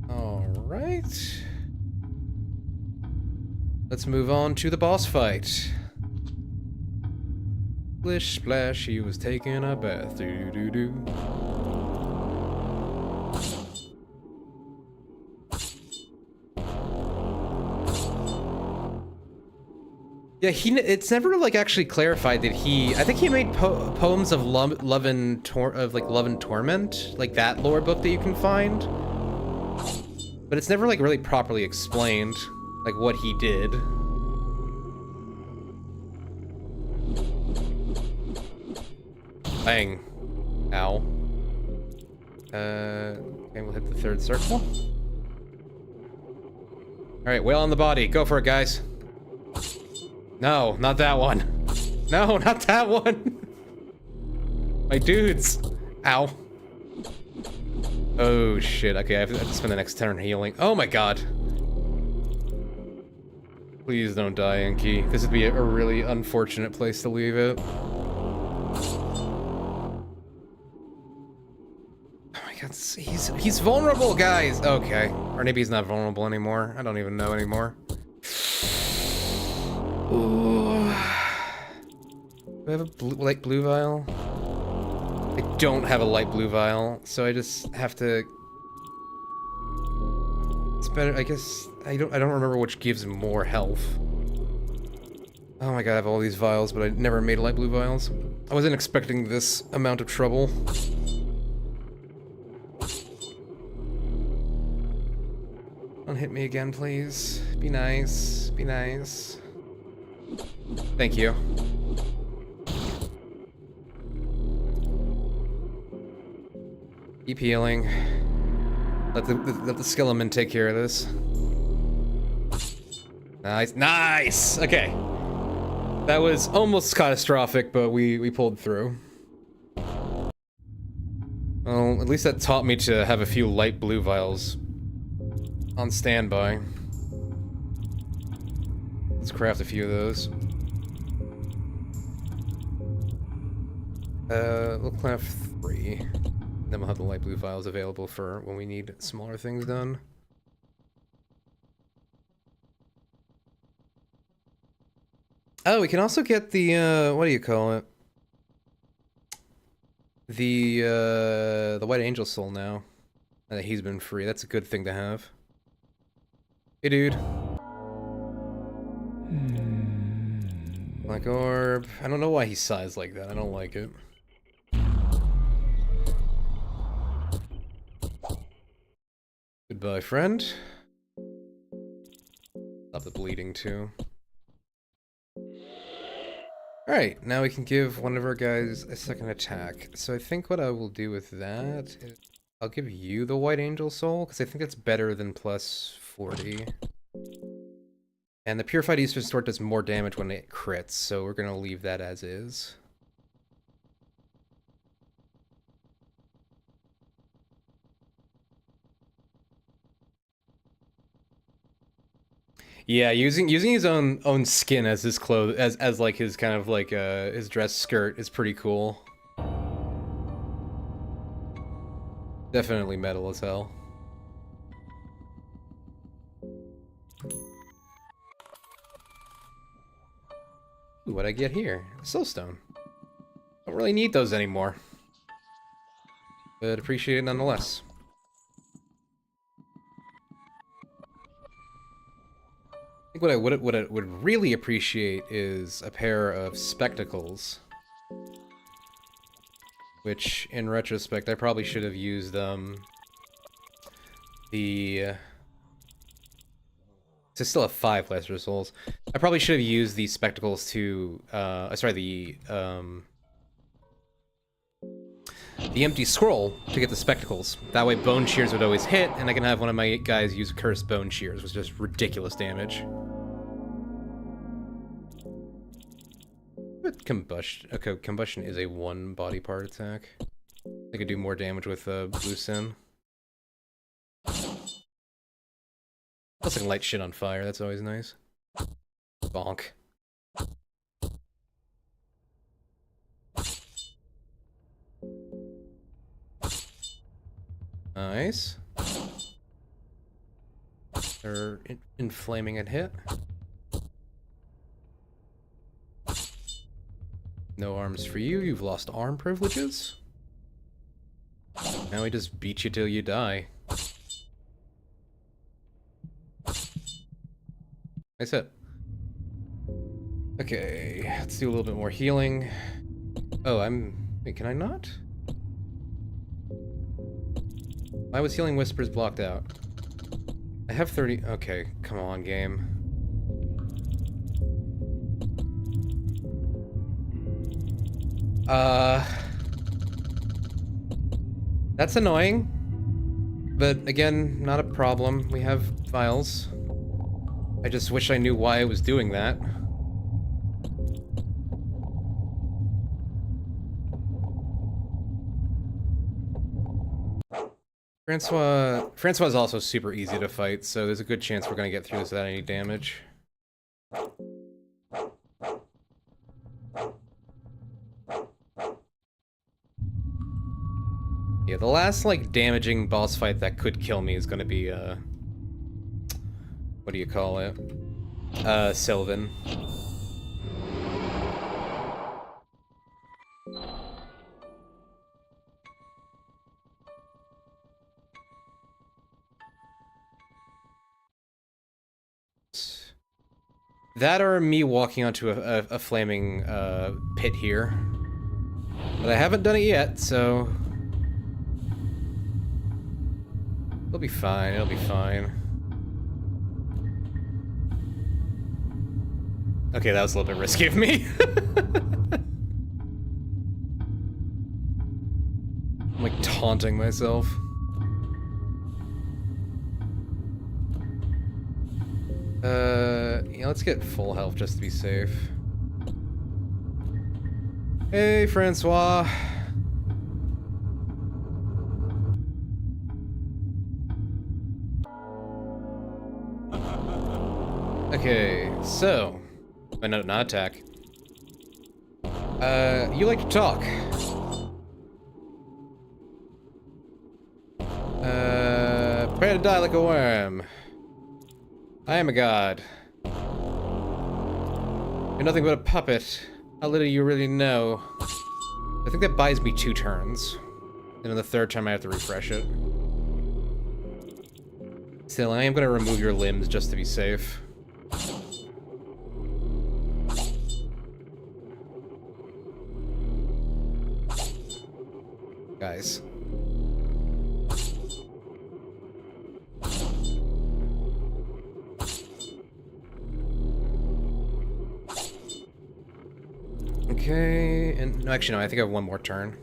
Alright. Let's move on to the boss fight. Splish splash, he was taking a bath. Doo doo doo. Yeah, it's never like actually clarified that I think he made poems of love and torment, like that lore book that you can find. But it's never like really properly explained, like what he did. Bang. Ow. Okay, we'll hit the 3rd circle. Alright, whale on the body. Go for it, guys. No, not that one. No, not that one. My dudes. Ow. Oh, shit. Okay, I have to spend the next turn healing. Oh my god. Please don't die, Enki. This would be a really unfortunate place to leave it. He's vulnerable, guys. Okay, or maybe he's not vulnerable anymore. I don't even know anymore. Ooh. Do I have a blue vial? don't have a light blue vial, so I just have to... It's better, I guess... I don't remember which gives more health. Oh my god, I have all these vials, but I never made light blue vials. I wasn't expecting this amount of trouble. Don't hit me again, please. Be nice. Be nice. Thank you. Keep healing. Let the skeleton take care of this. Nice. Nice! Okay. That was almost catastrophic, but we pulled through. Well, at least that taught me to have a few light blue vials on standby. Let's craft a few of those. We'll craft 3. Then we'll have the light blue vials available for when we need smaller things done. Oh, we can also get the, what do you call it? The White Angel Soul now. That he's been free. That's a good thing to have. Hey, dude. Black Orb. I don't know why he sighs like that. I don't like it. Goodbye, friend. Stop the bleeding, too. Alright, now we can give one of our guys a second attack. So I think what I will do with that is I'll give you the White Angel Soul, because I think it's better than plus 40. And the Purified Eastern Sword does more damage when it crits, so we're going to leave that as is. Yeah, using his own skin as his clothes as like his kind of like his dress skirt is pretty cool. Definitely metal as hell. Ooh, what'd I get here? A soulstone. Don't really need those anymore, but appreciate it nonetheless. I think what I would really appreciate is a pair of spectacles. Which, in retrospect, I probably should have used I still have 5 Lesser Souls. I probably should have used these spectacles to, the empty scroll to get the spectacles. That way Bone Shears would always hit, and I can have one of my guys use Cursed Bone Shears, which is just ridiculous damage. But combustion. Okay, combustion is a 1 body part attack. I could do more damage with Blue Sin. Plus I can light shit on fire, that's always nice. Bonk. Nice. They're inflaming at hit. No arms for you, you've lost arm privileges. Now we just beat you till you die. Nice hit. Okay, let's do a little bit more healing. Oh, wait, can I not? Why was Healing Whispers blocked out? I have 30... Okay, come on, game. That's annoying. But again, not a problem. We have files. I just wish I knew why I was doing that. Francois is also super easy to fight, so there's a good chance we're gonna get through this without any damage. Yeah, the last, like, damaging boss fight that could kill me is gonna be, what do you call it? Sylvan. That or me walking onto a flaming pit here. But I haven't done it yet, so... It'll be fine, it'll be fine. Okay, that was a little bit risky of me. I'm like taunting myself. Yeah, let's get full health just to be safe. Hey, Francois. Okay, so... no, not attack. You like to talk. Prepare to die like a worm. I am a god. You're nothing but a puppet. How little you really know. I think that buys me 2 turns. And then the 3rd time I have to refresh it. Still, I am gonna remove your limbs just to be safe. Guys. Okay, and no, actually no, I think I have 1 more turn.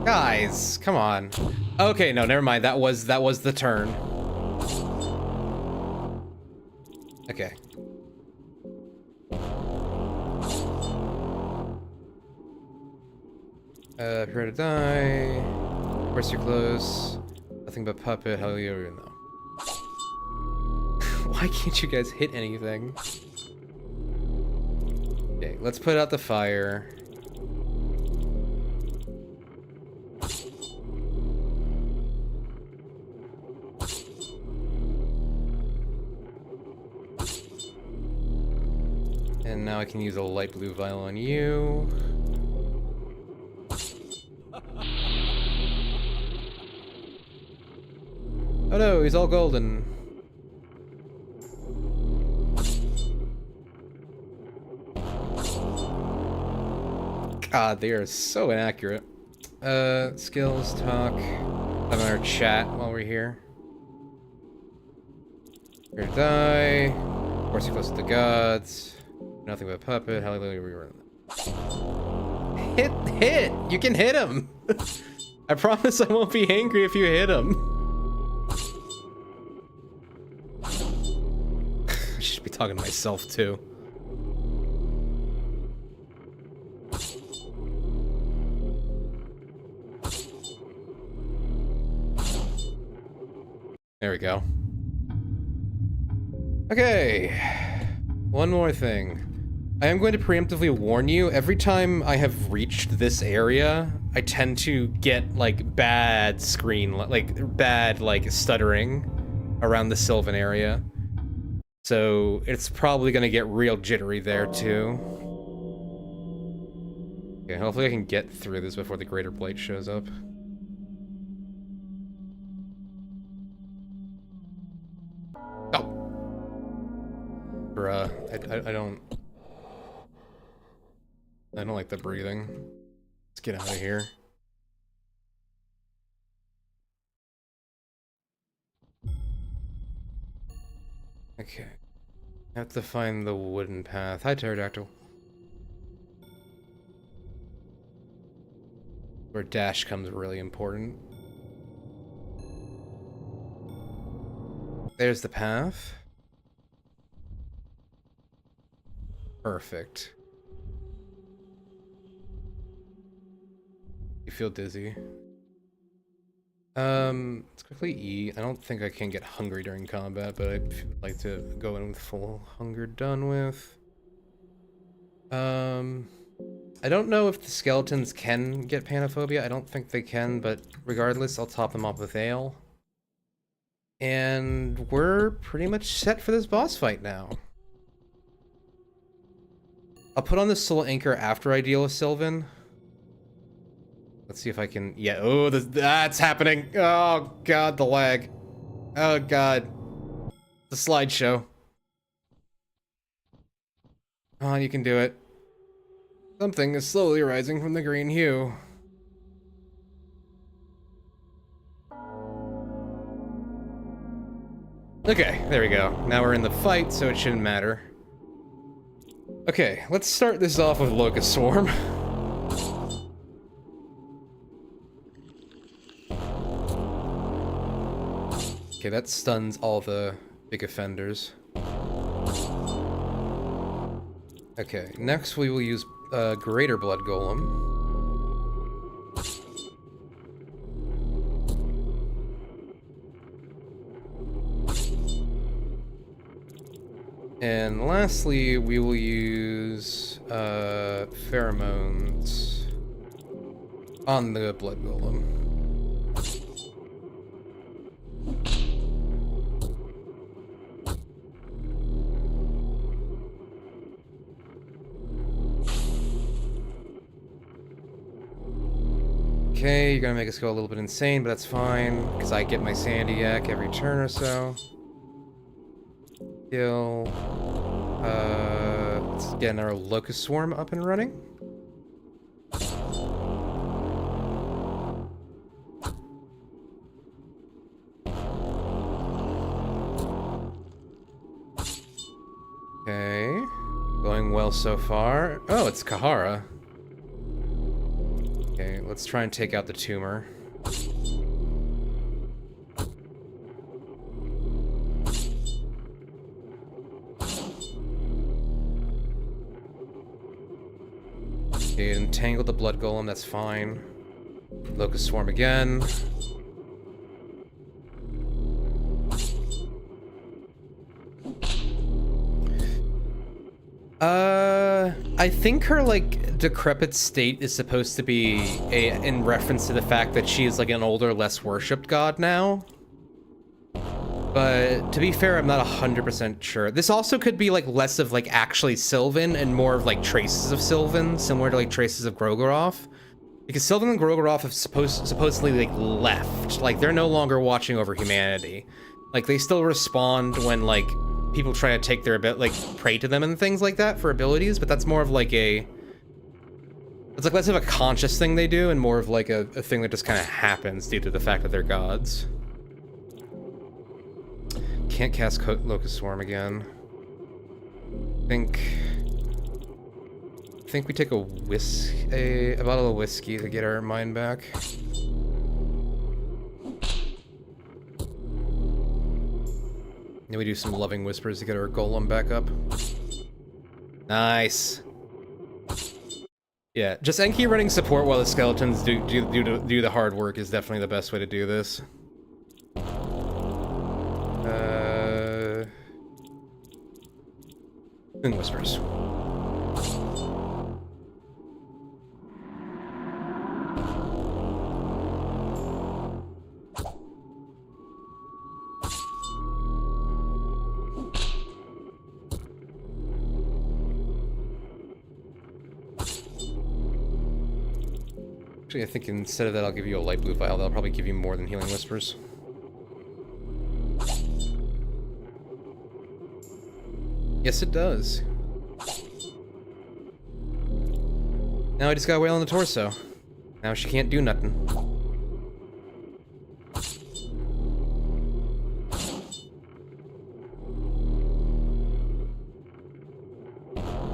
Guys, come on. Okay, no, never mind. That was the turn. Okay. Prepare to die. Of course you're close. Nothing but puppet. How do you know? Why can't you guys hit anything? Okay, let's put out the fire. And now I can use a light blue vial on you. Oh no, he's all golden. God, they are so inaccurate. Skills, talk. Have our chat while we're here. Here to die. Of course, you're close to the gods. Nothing but a puppet. Hallelujah, we were. Hit! You can hit him! I promise I won't be angry if you hit him. I should be talking to myself, too. There we go. Okay. One more thing. I am going to preemptively warn you, every time I have reached this area, I tend to get, like, bad screen, like, bad, like, stuttering around the Sylvan area. So, it's probably gonna get real jittery there, too. Okay, hopefully I can get through this before the Greater Blight shows up. Bruh, I don't like the breathing. Let's get out of here. Okay. I have to find the wooden path. Hi, Pterodactyl. Where dash comes really important. There's the path. Perfect. You feel dizzy. Let's quickly eat. I don't think I can get hungry during combat, but I'd like to go in with full hunger done with. I don't know if the skeletons can get panophobia. I don't think they can, but regardless, I'll top them off with ale. And we're pretty much set for this boss fight now. I'll put on the soul anchor after I deal with Sylvan. Let's see if I can... Yeah, oh, that's happening. Oh, God, the lag. Oh god. The slideshow. Come on, you can do it. Something is slowly rising from the green hue. Okay, there we go. Now we're in the fight, so it shouldn't matter. Okay, let's start this off with Locust Swarm. Okay, that stuns all the big offenders. Okay, next we will use Greater Blood Golem. And lastly, we will use pheromones on the Blood Golem. Okay, you're gonna make us go a little bit insane, but that's fine, because I get my Sandiac every turn or so. Kill. Let's get our Locust Swarm up and running. Okay. Going well so far. Oh, it's Kahara. Okay, let's try and take out the tumor. Okay, entangle the Blood Golem, that's fine. Locust Swarm again. I think her, like, decrepit state is supposed to be in reference to the fact that she is, like, an older, less worshipped god now. But, to be fair, I'm not 100% sure. This also could be, like, less of, like, actually Sylvan and more of, like, traces of Sylvan, similar to, like, traces of Grogoroth. Because Sylvan and Grogoroth have supposedly, like, left. Like, they're no longer watching over humanity. Like, they still respond when, like, people try to take their pray to them and things like that for abilities, but that's more of like it's like less of a conscious thing they do and more of like a thing that just kind of happens due to the fact that they're gods. Can't cast Locust Swarm again. I think we take a bottle of whiskey to get our mind back. Then we do some Loving Whispers to get our Golem back up. Nice. Yeah, just Enki running support while the skeletons do the hard work is definitely the best way to do this. Loving Whispers. Actually, I think instead of that, I'll give you a light blue vial. That'll probably give you more than Healing Whispers. Yes, it does. Now I just got Whale on the torso. Now she can't do nothing.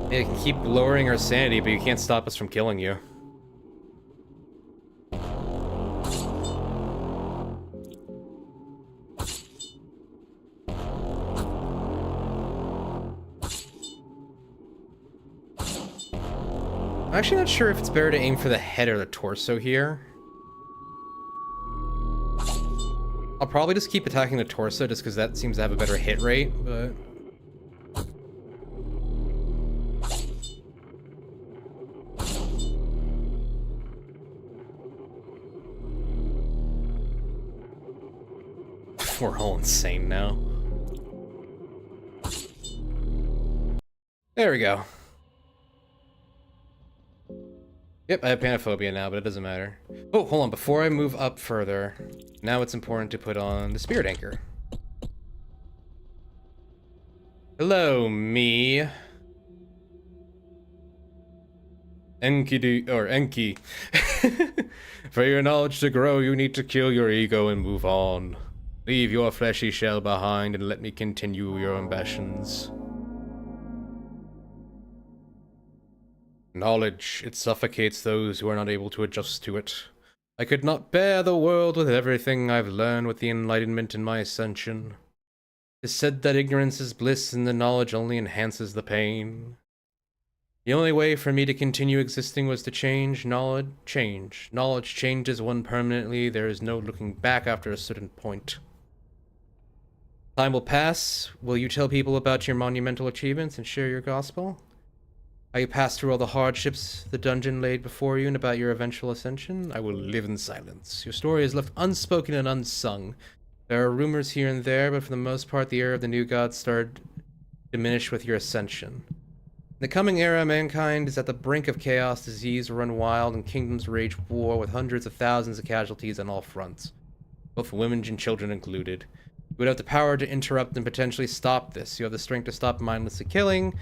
Yeah, you can keep lowering our sanity, but you can't stop us from killing you. I'm actually not sure if it's better to aim for the head or the torso here. I'll probably just keep attacking the torso just because that seems to have a better hit rate, but... We're all insane now. There we go. Yep, I have panophobia now, but it doesn't matter. Oh, hold on, before I move up further, now it's important to put on the Spirit Anchor. Hello, me. Enki. For your knowledge to grow, you need to kill your ego and move on. Leave your fleshy shell behind and let me continue your ambitions. Knowledge, it suffocates those who are not able to adjust to it. I could not bear the world with everything I've learned with the Enlightenment in my ascension. It is said that ignorance is bliss and the knowledge only enhances the pain. The only way for me to continue existing was to change. Knowledge changes one permanently. There is no looking back after a certain point. Time will pass. Will you tell people about your monumental achievements and share your gospel? How you passed through all the hardships the dungeon laid before you and about your eventual ascension? I will live in silence. Your story is left unspoken and unsung. There are rumors here and there, but for the most part the era of the new gods started to diminish with your ascension. In the coming era, mankind is at the brink of chaos, disease run wild, and kingdoms rage war with hundreds of thousands of casualties on all fronts, both women and children included. You would have the power to interrupt and potentially stop this. You have the strength to stop mindless killing,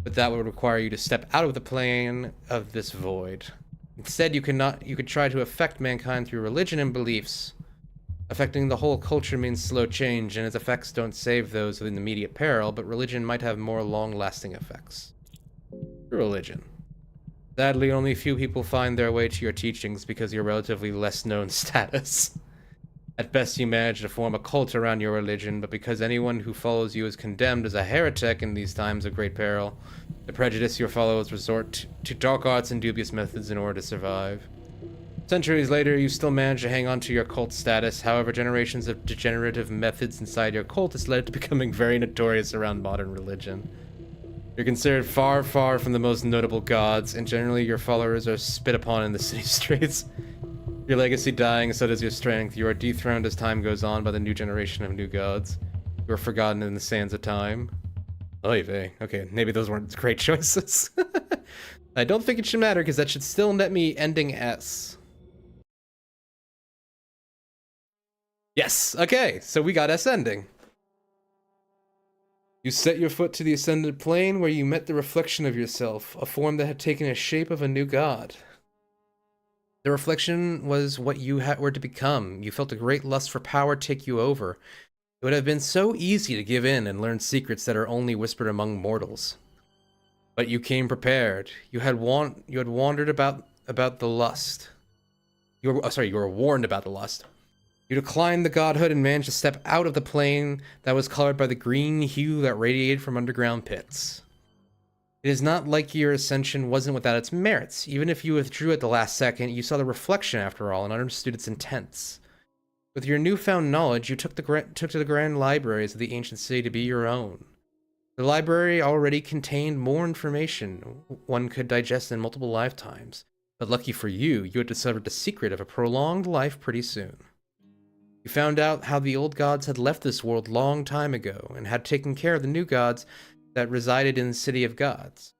but that would require you to step out of the plane of this void. Instead, you could try to affect mankind through religion and beliefs. Affecting the whole culture means slow change, and its effects don't save those in immediate peril, but religion might have more long-lasting effects. Religion. Sadly, only few people find their way to your teachings because of your relatively less known status. At best, you manage to form a cult around your religion, but because anyone who follows you is condemned as a heretic in these times of great peril, the prejudice your followers resort to dark arts and dubious methods in order to survive. Centuries later, you still manage to hang on to your cult status. However, generations of degenerative methods inside your cult has led to becoming very notorious around modern religion. You're considered far, far from the most notable gods, and generally your followers are spit upon in the city streets. Your legacy dying, so does your strength. You are dethroned as time goes on by the new generation of new gods. You are forgotten in the sands of time. Oy vey. Okay, maybe those weren't great choices. I don't think it should matter, because that should still net me ending S. Yes, okay, so we got S ending. You set your foot to the ascended plane where you met the reflection of yourself, a form that had taken a shape of a new god. The reflection was what you were to become. You felt a great lust for power take you over. It would have been so easy to give in and learn secrets that are only whispered among mortals. But you came prepared. You had wandered about the lust. You were warned about the lust. You declined the godhood and managed to step out of the plane that was colored by the green hue that radiated from underground pits. It is not like your ascension wasn't without its merits. Even if you withdrew at the last second, you saw the reflection after all and understood its intents. With your newfound knowledge, you took to the grand libraries of the ancient city to be your own. The library already contained more information one could digest in multiple lifetimes. But lucky for you, you had discovered the secret of a prolonged life pretty soon. You found out how the old gods had left this world long time ago and had taken care of the new gods that resided in the city of gods.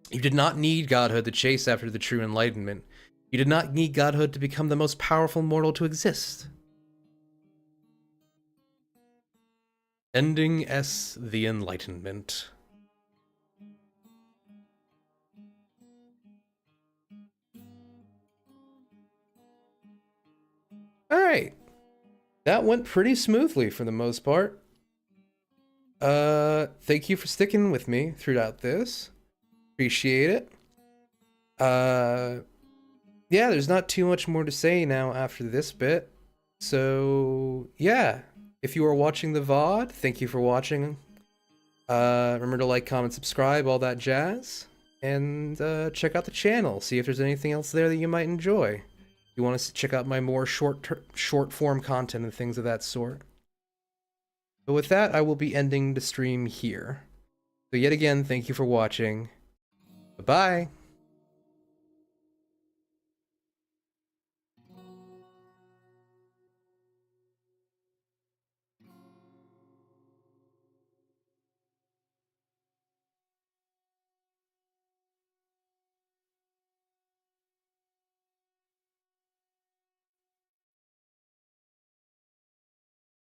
You did not need godhood to chase after the true enlightenment. You did not need godhood to become the most powerful mortal to exist. Ending S, the Enlightenment. Alright. That went pretty smoothly for the most part. Thank you for sticking with me throughout this. Appreciate it. Yeah, there's not too much more to say now after this bit. So, yeah. If you are watching the VOD, thank you for watching. Remember to like, comment, subscribe, all that jazz. And check out the channel. See if there's anything else there that you might enjoy. If you want to check out my more short form content and things of that sort. But with that, I will be ending the stream here. So yet again, thank you for watching. Bye-bye.